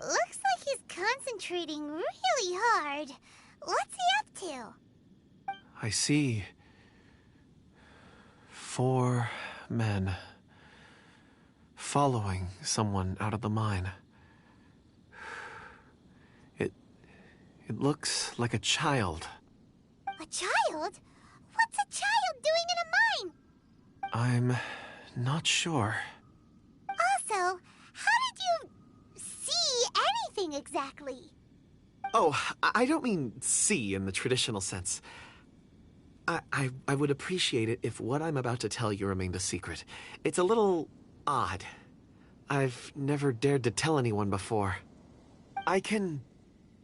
Looks like he's concentrating really hard. What's he up to? I see 4 men following someone out of the mine. It looks like a child. A child? What's a child doing in a mine? I'm not sure. Also, how did you see anything exactly? Oh, I don't mean see in the traditional sense. I would appreciate it if what I'm about to tell you remained a secret. It's a little odd. I've never dared to tell anyone before. I can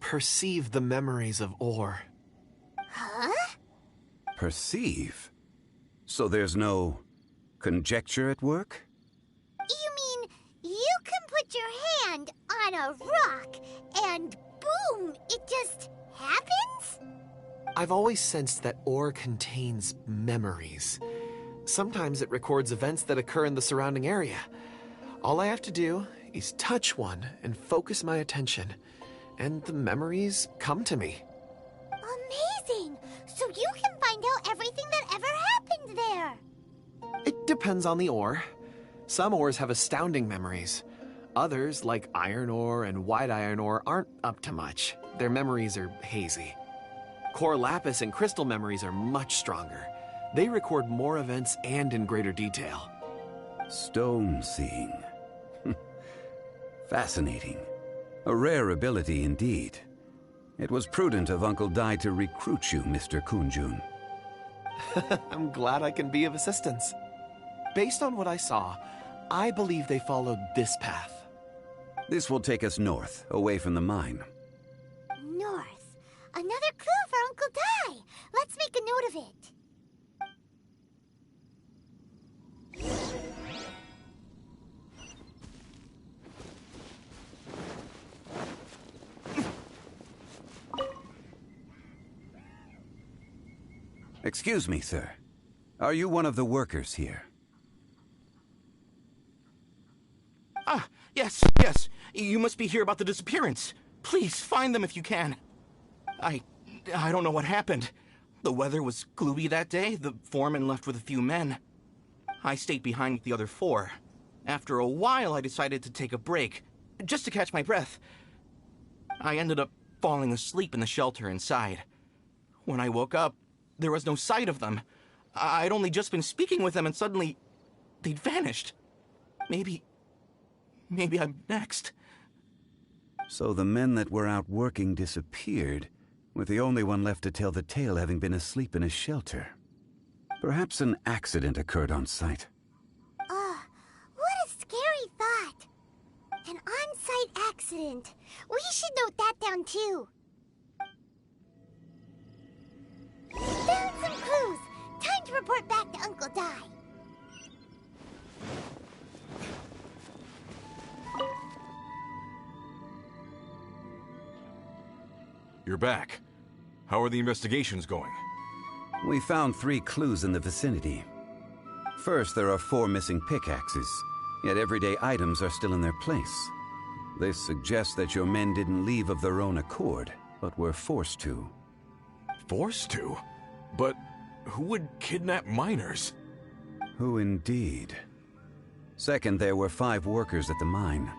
perceive the memories of ore. Huh? Perceive? So there's no conjecture at work? You mean you can put your hand on a rock and boom, it just happens? I've always sensed that ore contains memories. Sometimes it records events that occur in the surrounding area. All I have to do is touch one and focus my attention, and the memories come to me. Amazing! So you can find out everything that ever happened there. It depends on the ore. Some ores have astounding memories. Others, like iron ore and white iron ore, aren't up to much. Their memories are hazy. Core lapis and crystal memories are much stronger. They record more events and in greater detail. Stone seeing. Fascinating. A rare ability indeed. It was prudent of Uncle Dai to recruit you, Mr. Kunjun. I'm glad I can be of assistance. Based on what I saw, I believe they followed this path. This will take us north, away from the mine. North. Another clue for Uncle Dai. Let's make a note of it. Excuse me, sir. Are you one of the workers here? Ah, yes. You must be here about the disappearance. Please, find them if you can. I don't know what happened. The weather was gloomy that day. The foreman left with a few men. I stayed behind with the other 4. After a while, I decided to take a break, just to catch my breath. I ended up falling asleep in the shelter inside. When I woke up, there was no sight of them. I'd only just been speaking with them and suddenly they'd vanished. Maybe I'm next. So the men that were out working disappeared, with the only one left to tell the tale having been asleep in a shelter. Perhaps an accident occurred on site. What a scary thought. An on-site accident. We should note that down too. Found some clues. Time to report back to Uncle Di. You're back. How are the investigations going? We found 3 clues in the vicinity. First, there are 4 missing pickaxes, yet everyday items are still in their place. This suggests that your men didn't leave of their own accord, but were forced to. Forced to? But who would kidnap miners? Who indeed? Second, there were 5 workers at the mine.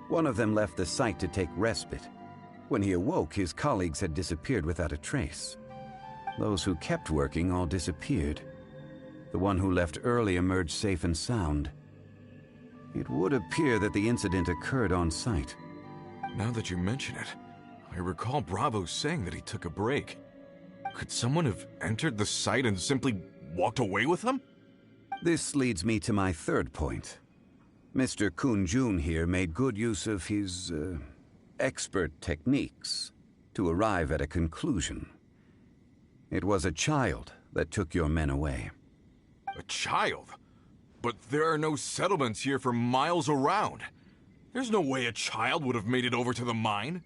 One of them left the site to take respite. When he awoke, his colleagues had disappeared without a trace. Those who kept working all disappeared. The one who left early emerged safe and sound. It would appear that the incident occurred on site. Now that you mention it, I recall Bravo saying that he took a break. Could someone have entered the site and simply walked away with them? This leads me to my third point. Mr. Kun-jun here made good use of his, expert techniques to arrive at a conclusion. It was a child that took your men away. A child? But there are no settlements here for miles around. There's no way a child would have made it over to the mine.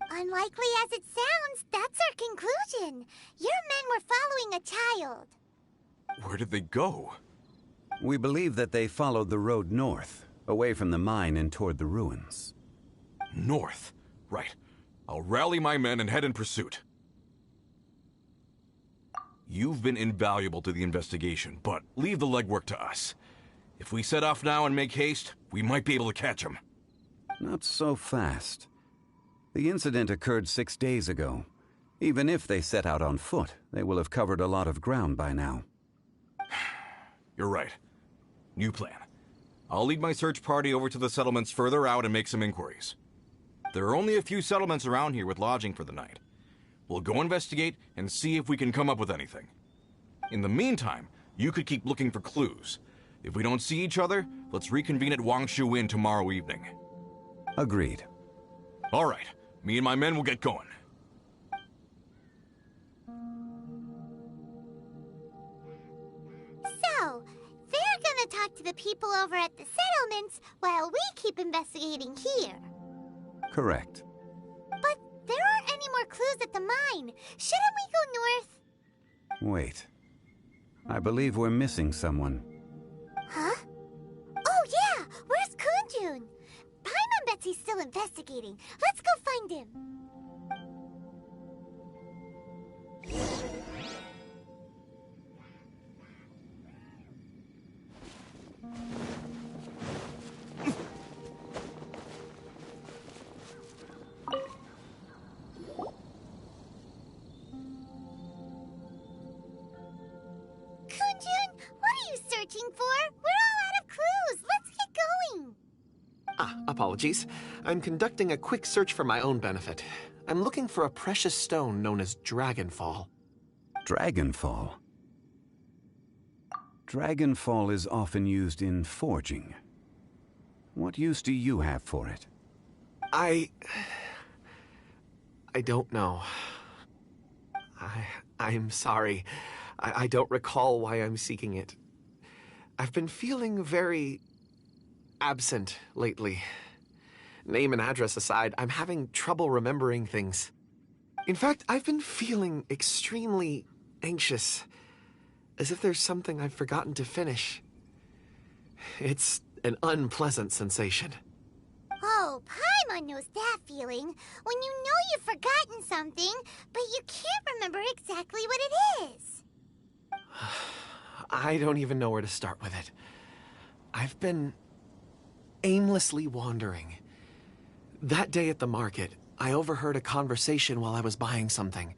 Unlikely as it sounds, that's our conclusion. Your men were following a child. Where did they go? We believe that they followed the road north, away from the mine and toward the ruins. North? Right. I'll rally my men and head in pursuit. You've been invaluable to the investigation, but leave the legwork to us. If we set off now and make haste, we might be able to catch them. Not so fast. The incident occurred 6 days ago. Even if they set out on foot, they will have covered a lot of ground by now. You're right. New plan. I'll lead my search party over to the settlements further out and make some inquiries. There are only a few settlements around here with lodging for the night. We'll go investigate and see if we can come up with anything. In the meantime, you could keep looking for clues. If we don't see each other, let's reconvene at Wangshu Inn tomorrow evening. Agreed. All right. Me and my men will get going. So, they're gonna talk to the people over at the settlements while we keep investigating here. Correct. But there aren't any more clues at the mine. Shouldn't we go north? Wait. I believe we're missing someone. Huh? Oh yeah! Where's Kunjun? Paimon bets he's still investigating. Let's go find him. Kunjun, what are you searching for? We're all out of clues. Let's get going. Apologies. I'm conducting a quick search for my own benefit. I'm looking for a precious stone known as Dragonfall. Dragonfall? Dragonfall is often used in forging. What use do you have for it? I don't know. I'm sorry. I don't recall why I'm seeking it. I've been feeling very absent lately. Name and address aside, I'm having trouble remembering things. In fact, I've been feeling extremely anxious, as if there's something I've forgotten to finish. It's an unpleasant sensation. Oh, Paimon knows that feeling. When you know you've forgotten something, but you can't remember exactly what it is. I don't even know where to start with it. I've been aimlessly wandering. That day at the market, I overheard a conversation while I was buying something.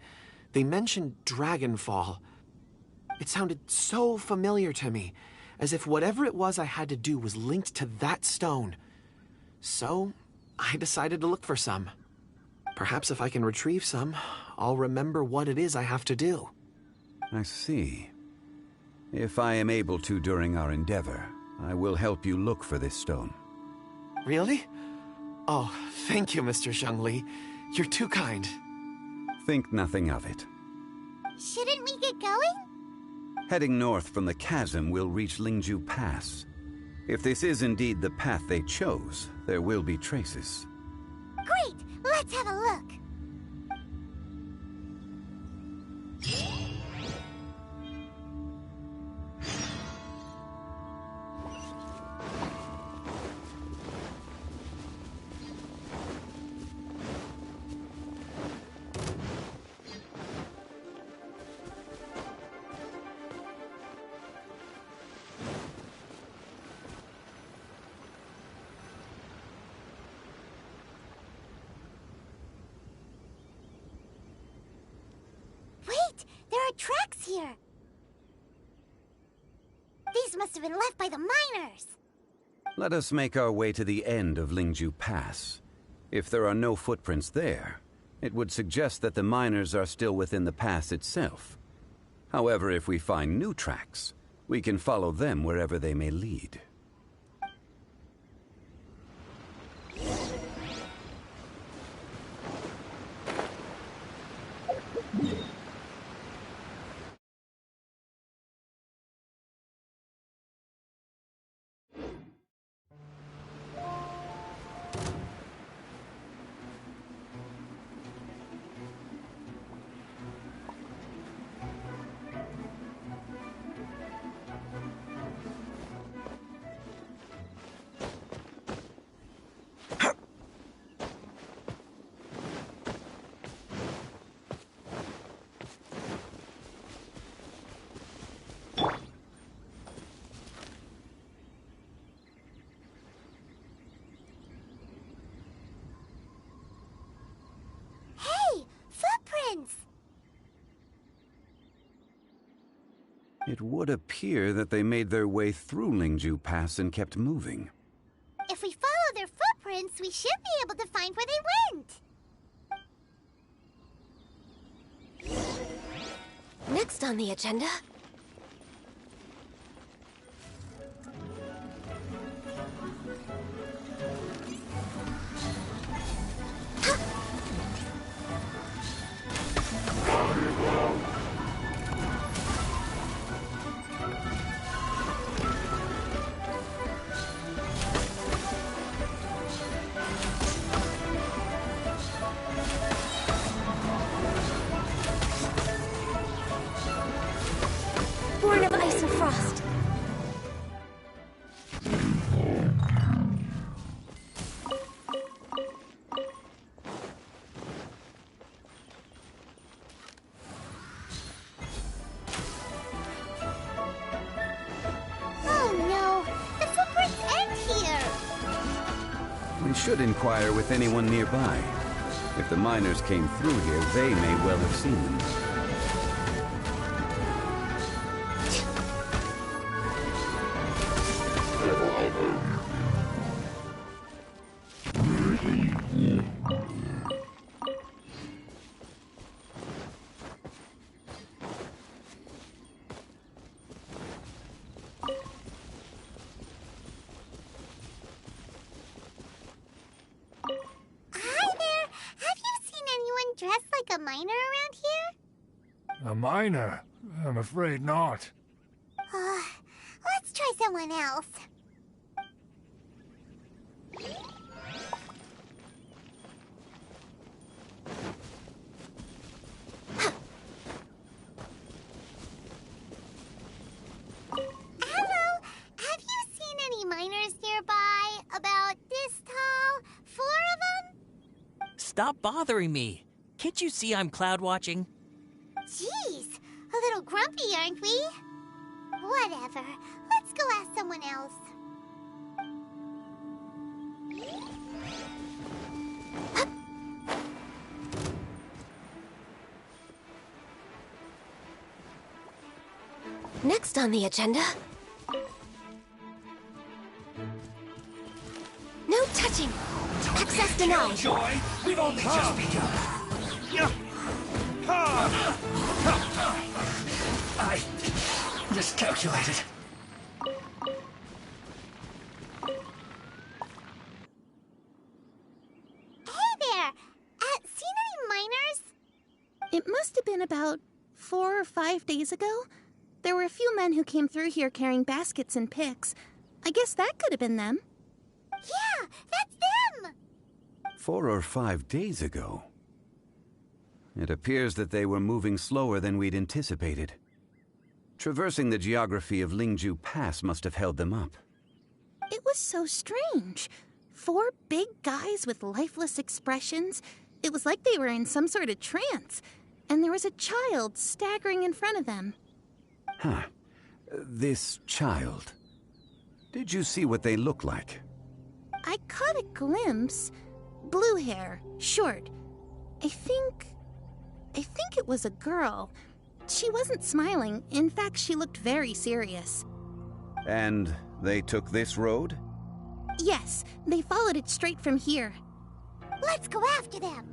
They mentioned Dragonfall. It sounded so familiar to me, as if whatever it was I had to do was linked to that stone. So, I decided to look for some. Perhaps if I can retrieve some, I'll remember what it is I have to do. I see. If I am able to during our endeavor, I will help you look for this stone. Really? Oh, thank you, Mr. Zhongli. You're too kind. Think nothing of it. Shouldn't we get going? Heading north from the chasm, we'll reach Lingju Pass. If this is indeed the path they chose, there will be traces. Great! Let's have a look. Wait! There are tracks here! These must have been left by the miners! Let us make our way to the end of Lingju Pass. If there are no footprints there, it would suggest that the miners are still within the pass itself. However, if we find new tracks, we can follow them wherever they may lead. Footprints! It would appear that they made their way through Lingju Pass and kept moving. If we follow their footprints, we should be able to find where they went. Next on the agenda. Born of ice and frost. Oh no! The footprints end here! We should inquire with anyone nearby. If the miners came through here, they may well have seen them. Hi there! Have you seen anyone dressed like a miner around here? A miner? I'm afraid not. Let's try someone else. Hello! Have you seen any miners nearby? About this tall? 4 of them? Stop bothering me. Can't you see I'm cloud watching? Jeez, a little grumpy, aren't we? Whatever. Let's go ask someone else. Next on the agenda... No touching! Access denied! Joy, we've only just begun. I miscalculated. Hey there! Seen any miners? It must have been about 4 or 5 days ago. There were a few men who came through here carrying baskets and picks. I guess that could have been them. Yeah, that's them! 4 or 5 days ago. It appears that they were moving slower than we'd anticipated. Traversing the geography of Lingju Pass must have held them up. It was so strange. 4 big guys with lifeless expressions. It was like they were in some sort of trance. And there was a child staggering in front of them. Huh. This child. Did you see what they look like? I caught a glimpse. Blue hair, short. I think it was a girl. She wasn't smiling. In fact, she looked very serious. And they took this road? Yes, they followed it straight from here. Let's go after them!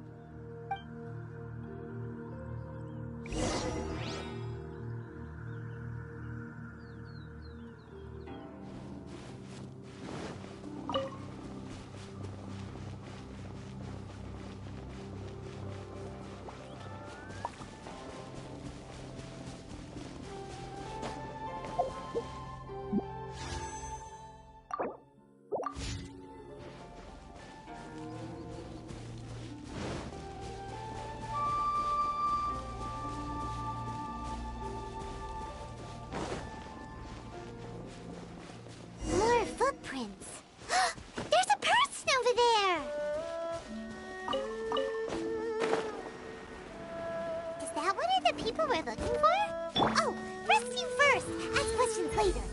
More footprints. There's a person over there! Is that one of the people we're looking for? Oh, rescue first! Ask questions later.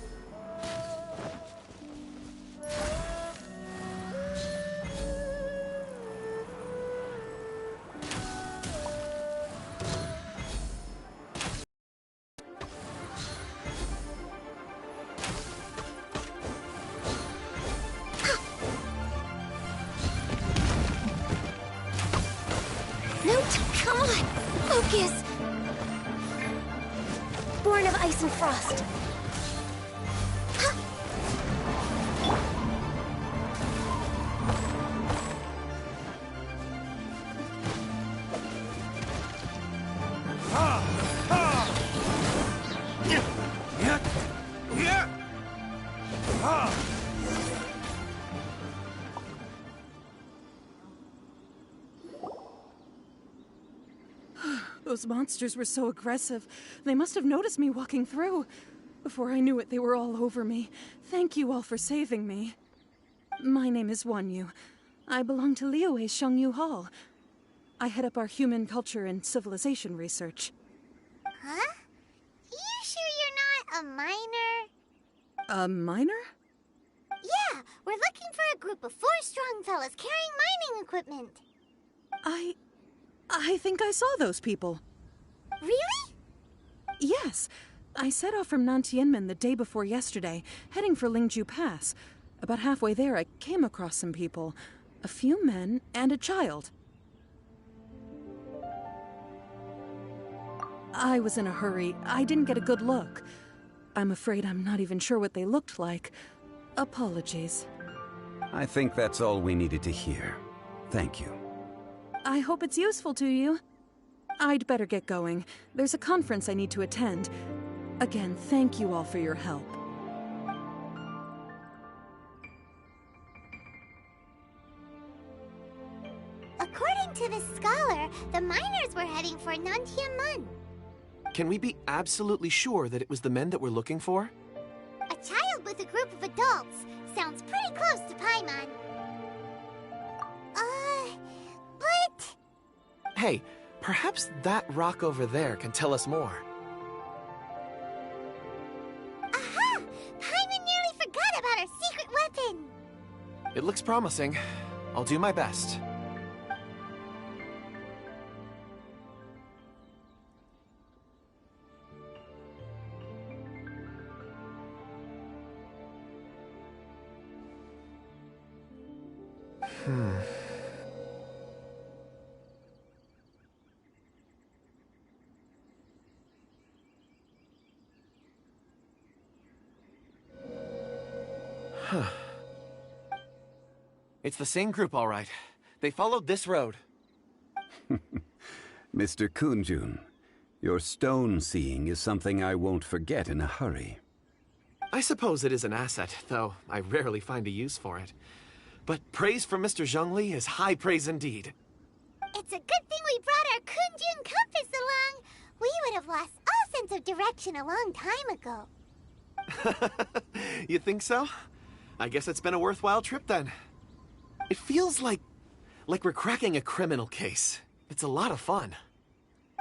No, come on! Focus! Born of ice and frost. Those monsters were so aggressive. They must have noticed me walking through. Before I knew it, they were all over me. Thank you all for saving me. My name is Wanyu. I belong to Liyue's Shengyu Hall. I head up our human culture and civilization research. Huh? You sure you're not a miner? A miner? Yeah, we're looking for a group of 4 strong fellas carrying mining equipment. I think I saw those people. Really? Yes. I set off from Nantianmen the day before yesterday, heading for Lingju Pass. About halfway there, I came across some people. A few men and a child. I was in a hurry. I didn't get a good look. I'm afraid I'm not even sure what they looked like. Apologies. I think that's all we needed to hear. Thank you. I hope it's useful to you. I'd better get going. There's a conference I need to attend. Again, thank you all for your help. According to this scholar, the miners were heading for Nantianmen. Can we be absolutely sure that it was the men that we're looking for? A child with a group of adults. Sounds pretty close to Paimon. But... Hey, perhaps that rock over there can tell us more. Aha! Paimon nearly forgot about our secret weapon! It looks promising. I'll do my best. Huh. It's the same group, all right. They followed this road. Mr. Kunjun, your stone seeing is something I won't forget in a hurry. I suppose it is an asset, though I rarely find a use for it. But praise from Mr. Zhongli is high praise indeed. It's a good thing we brought our Kunjun compass along. We would have lost all sense of direction a long time ago. You think so? I guess it's been a worthwhile trip then. It feels like we're cracking a criminal case. It's a lot of fun.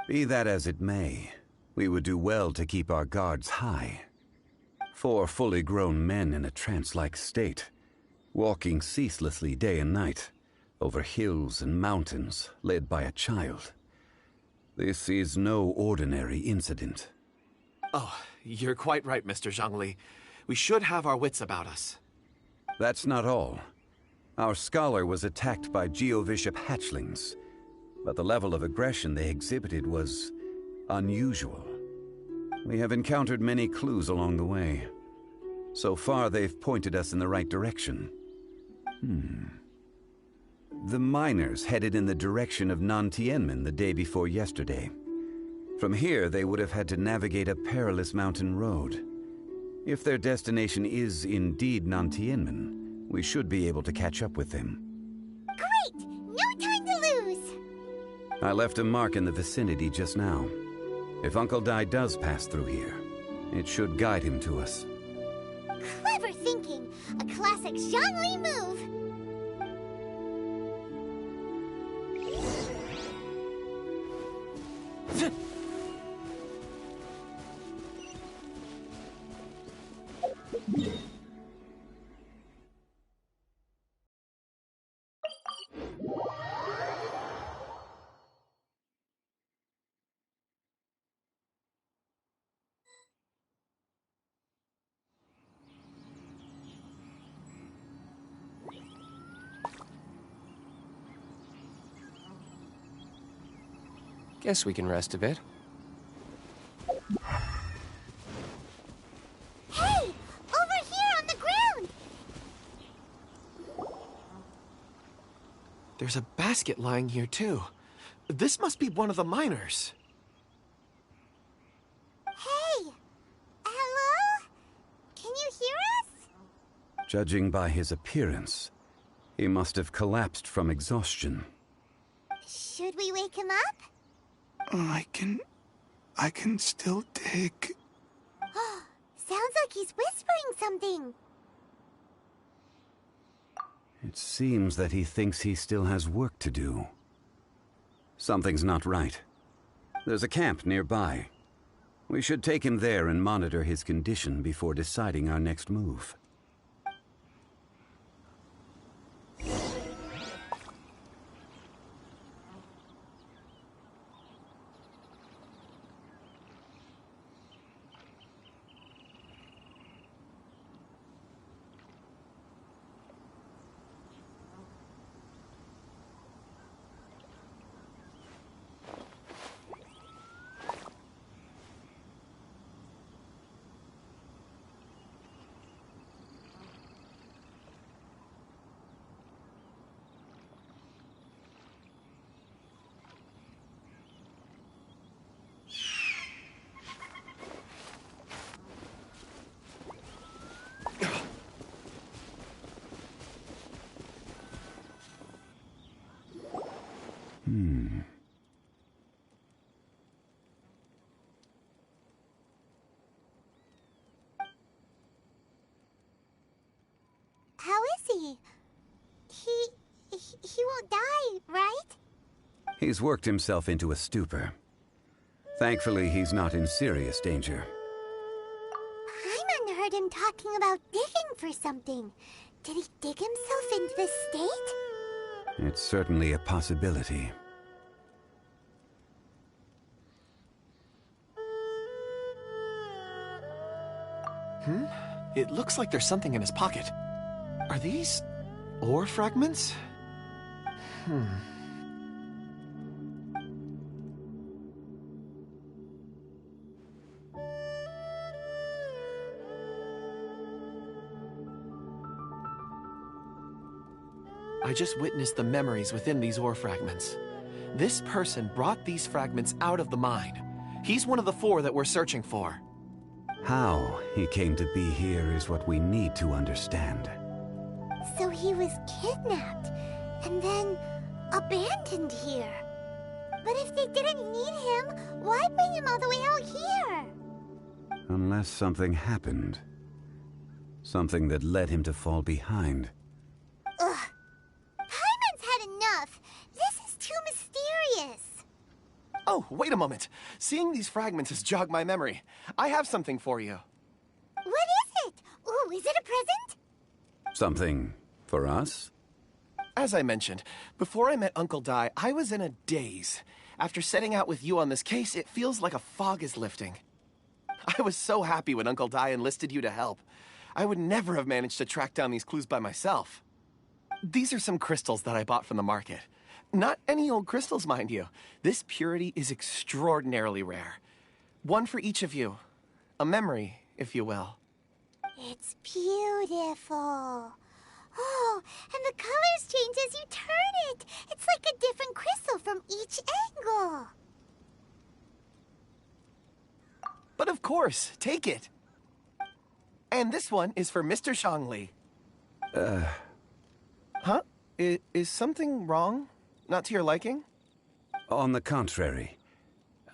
Be that as it may, we would do well to keep our guards high. 4 fully grown men in a trance-like state, walking ceaselessly day and night, over hills and mountains, led by a child. This is no ordinary incident. Oh, you're quite right, Mr. Zhongli. We should have our wits about us. That's not all. Our scholar was attacked by Geovishap hatchlings, but the level of aggression they exhibited was unusual. We have encountered many clues along the way. So far, they've pointed us in the right direction. The miners headed in the direction of Nantianmen the day before yesterday. From here, they would have had to navigate a perilous mountain road. If their destination is indeed Nantianmen, we should be able to catch up with them. Great! No time to lose! I left a mark in the vicinity just now. If Uncle Dai does pass through here, it should guide him to us. Clever thinking! A classic Zhongli move! Guess we can rest a bit. Hey! Over here on the ground! There's a basket lying here, too. This must be one of the miners. Hey! Hello? Can you hear us? Judging by his appearance, he must have collapsed from exhaustion. Should we wake him up? I can still dig. Sounds like he's whispering something. It seems that he thinks he still has work to do. Something's not right. There's a camp nearby. We should take him there and monitor his condition before deciding our next move. How is he? He won't die, right? He's worked himself into a stupor. Thankfully, he's not in serious danger. Paimon heard him talking about digging for something. Did he dig himself into this state? It's certainly a possibility. It looks like there's something in his pocket. Are these ore fragments? I just witnessed the memories within these ore fragments. This person brought these fragments out of the mine. He's one of the 4 that we're searching for. How he came to be here is what we need to understand. So he was kidnapped and then abandoned here. But if they didn't need him, why bring him all the way out here? Unless something happened. Something that led him to fall behind. Ugh. Paimon's had enough. This is too mysterious. Oh, wait a moment. Seeing these fragments has jogged my memory. I have something for you. What is it? Ooh, is it a present? Something for us? As I mentioned, before I met Uncle Dai, I was in a daze. After setting out with you on this case, it feels like a fog is lifting. I was so happy when Uncle Dai enlisted you to help. I would never have managed to track down these clues by myself. These are some crystals that I bought from the market. Not any old crystals, mind you. This purity is extraordinarily rare. One for each of you. A memory, if you will. It's beautiful. Oh, and the colors change as you turn it. It's like a different crystal from each angle. But of course, take it. And this one is for Mr. Shangli. Huh? Is something wrong? Not to your liking? On the contrary.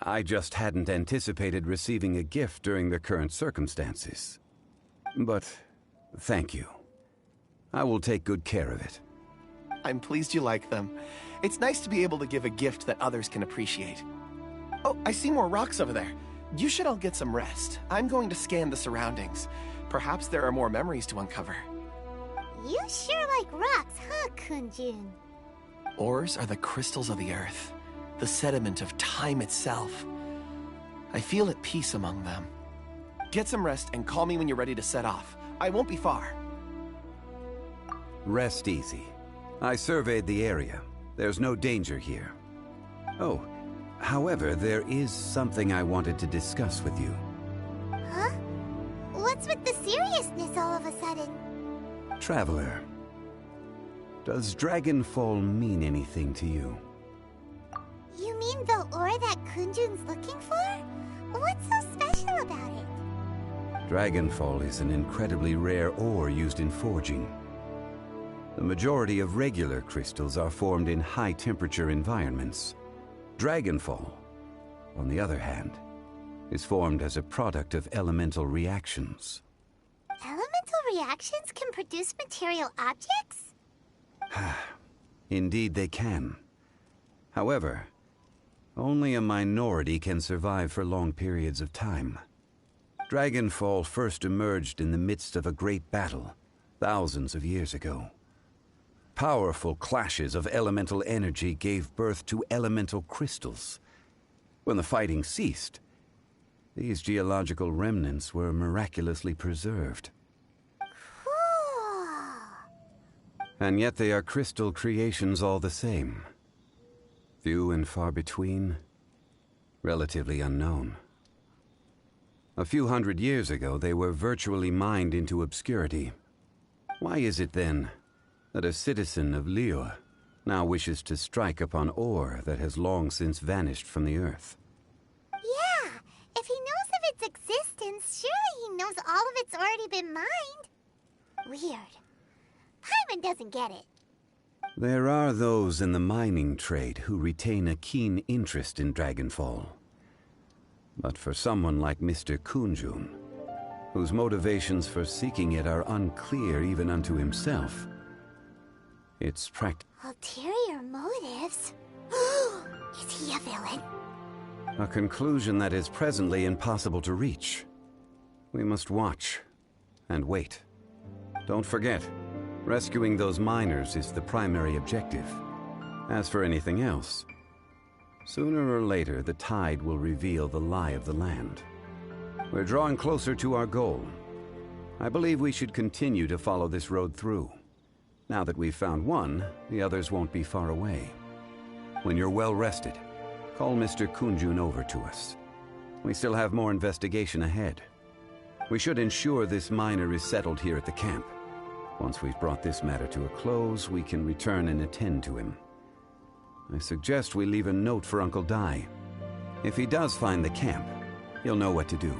I just hadn't anticipated receiving a gift during the current circumstances. But thank you. I will take good care of it. I'm pleased you like them. It's nice to be able to give a gift that others can appreciate. Oh, I see more rocks over there. You should all get some rest. I'm going to scan the surroundings. Perhaps there are more memories to uncover. You sure like rocks, huh, Kunjun? Ores are the crystals of the earth, the sediment of time itself. I feel at peace among them. Get some rest and call me when you're ready to set off. I won't be far. Rest easy. I surveyed the area. There's no danger here. Oh, however, there is something I wanted to discuss with you. Huh? What's with the seriousness all of a sudden? Traveler, does Dragonfall mean anything to you? You mean the ore that Kunjun's looking for? What's so special about it? Dragonfall is an incredibly rare ore used in forging. The majority of regular crystals are formed in high-temperature environments. Dragonfall, on the other hand, is formed as a product of elemental reactions. Elemental reactions can produce material objects? Indeed they can. However, only a minority can survive for long periods of time. Dragonfall first emerged in the midst of a great battle, thousands of years ago. Powerful clashes of elemental energy gave birth to elemental crystals. When the fighting ceased, these geological remnants were miraculously preserved. Cool. And yet they are crystal creations all the same. Few and far between, relatively unknown. A few hundred years ago, they were virtually mined into obscurity. Why is it then that a citizen of Liyue now wishes to strike upon ore that has long since vanished from the earth? Yeah, if he knows of its existence, surely he knows all of it's already been mined. Weird. Paimon doesn't get it. There are those in the mining trade who retain a keen interest in Dragonfall. But for someone like Mr. Kunjun, whose motivations for seeking it are unclear even unto himself, it's Ulterior motives? Is he a villain? a conclusion that is presently impossible to reach. We must watch and wait. Don't forget, rescuing those miners is the primary objective. As for anything else, sooner or later the tide will reveal the lie of the land. We're drawing closer to our goal. I believe we should continue to follow this road through. Now that we've found one, the others won't be far away. When you're well rested, call Mr. Kunjun over to us. We still have more investigation ahead. We should ensure this miner is settled here at the camp. Once we've brought this matter to a close, we can return and attend to him. I suggest we leave a note for Uncle Dai. If he does find the camp, he'll know what to do.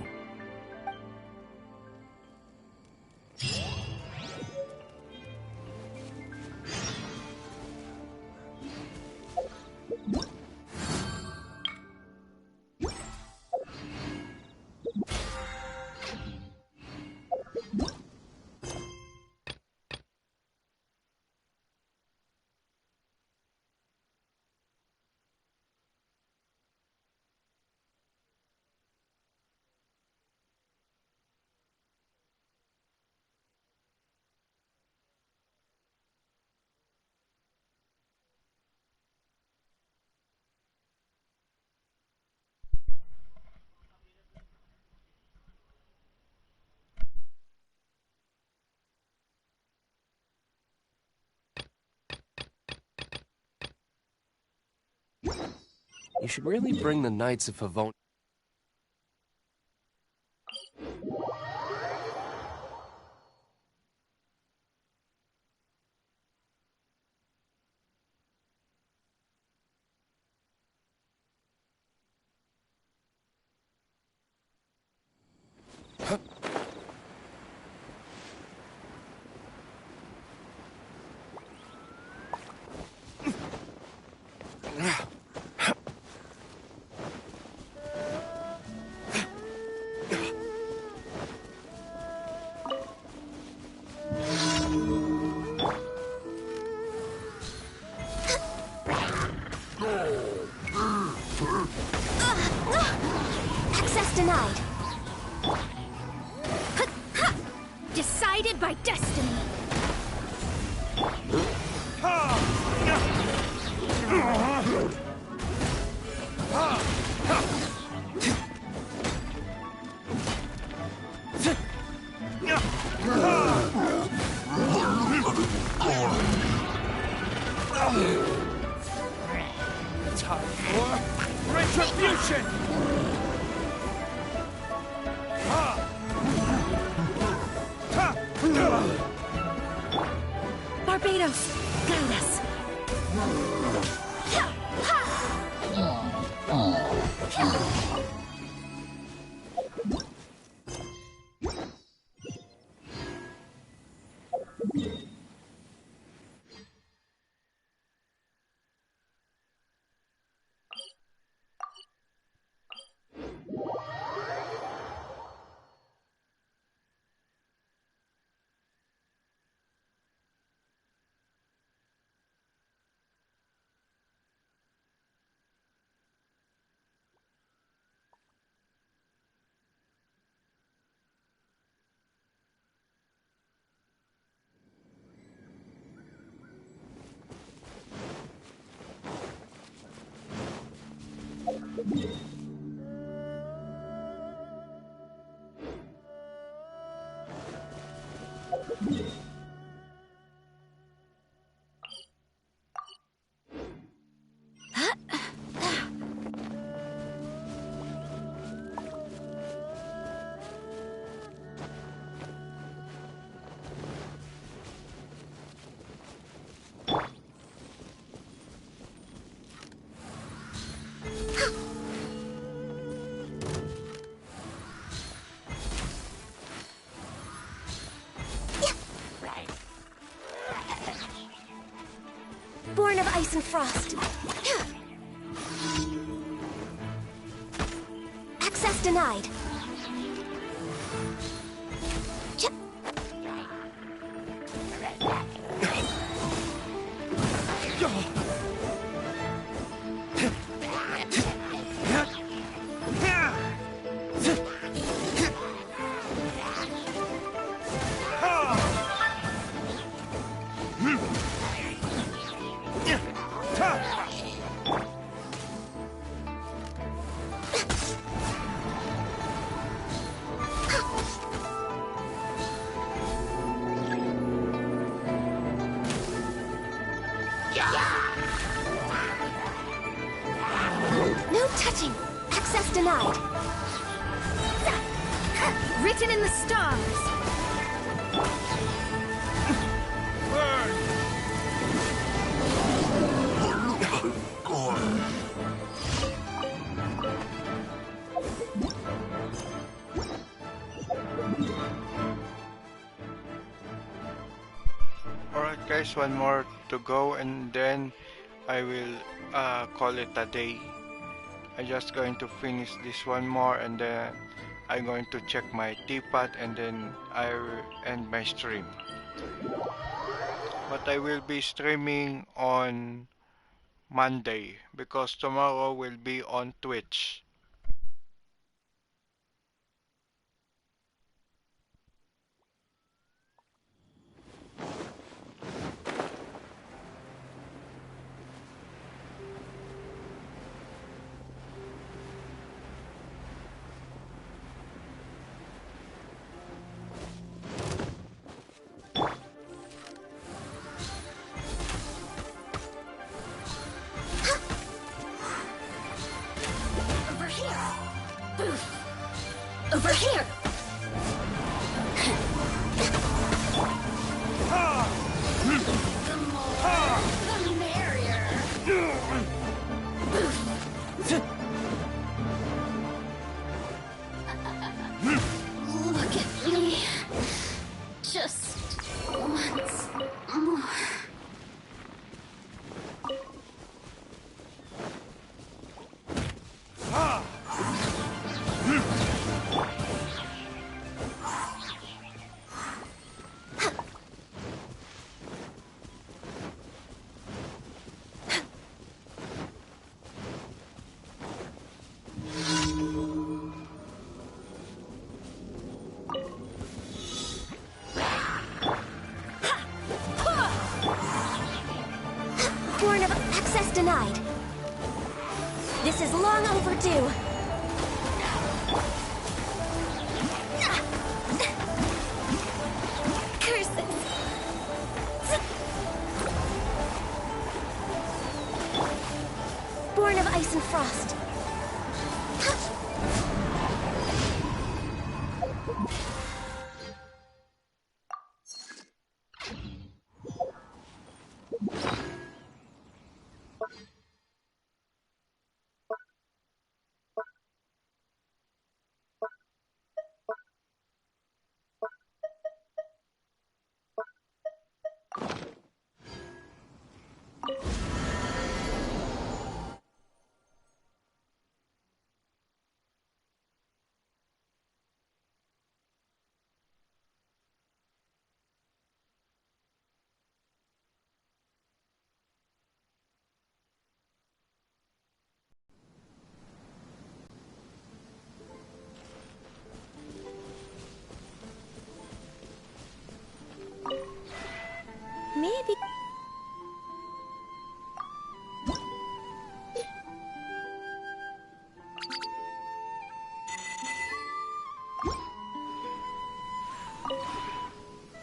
You should really bring the Knights of Favon. Access denied. Decided by destiny. Time for retribution! Barbados, guide us. Born of ice and frost. Access denied. No touching. Access denied. Written in the stars. Alright guys, one more to go and then I will call it a day. I'm just going to finish this one more and then I'm going to check my teapot and then I will end my stream. But I will be streaming on Monday because tomorrow will be on Twitch. Over here. Over here. The merrier. Look at me. Just once more. Born of access denied. This is long overdue. Curses. Born of ice and frost. Maybe.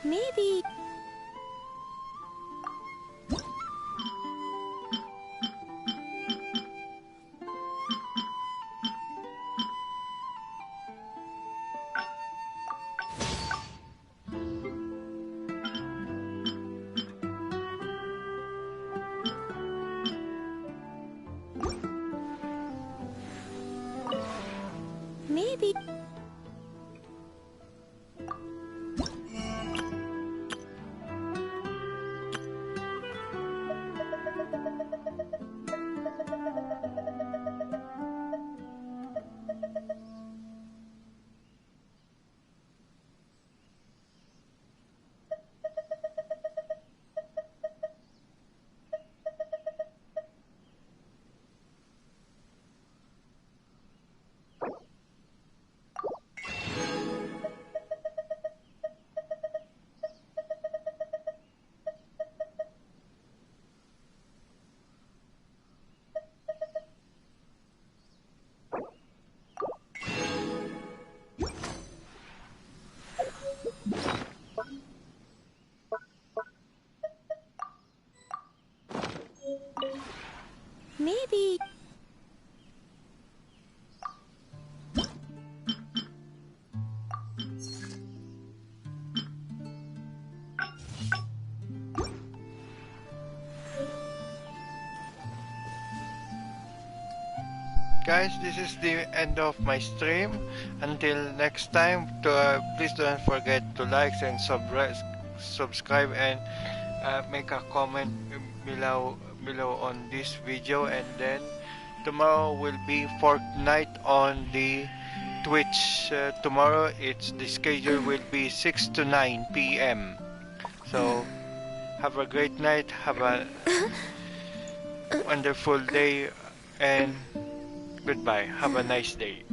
Maybe. Maybe. Maybe... Guys, this is the end of my stream. Until next time, please don't forget to like and subscribe and make a comment below on this video. And then tomorrow will be Fortnite on the Twitch. Tomorrow the schedule will be 6 to 9 p.m. So have a great night, have a wonderful day, and goodbye. Have a nice day.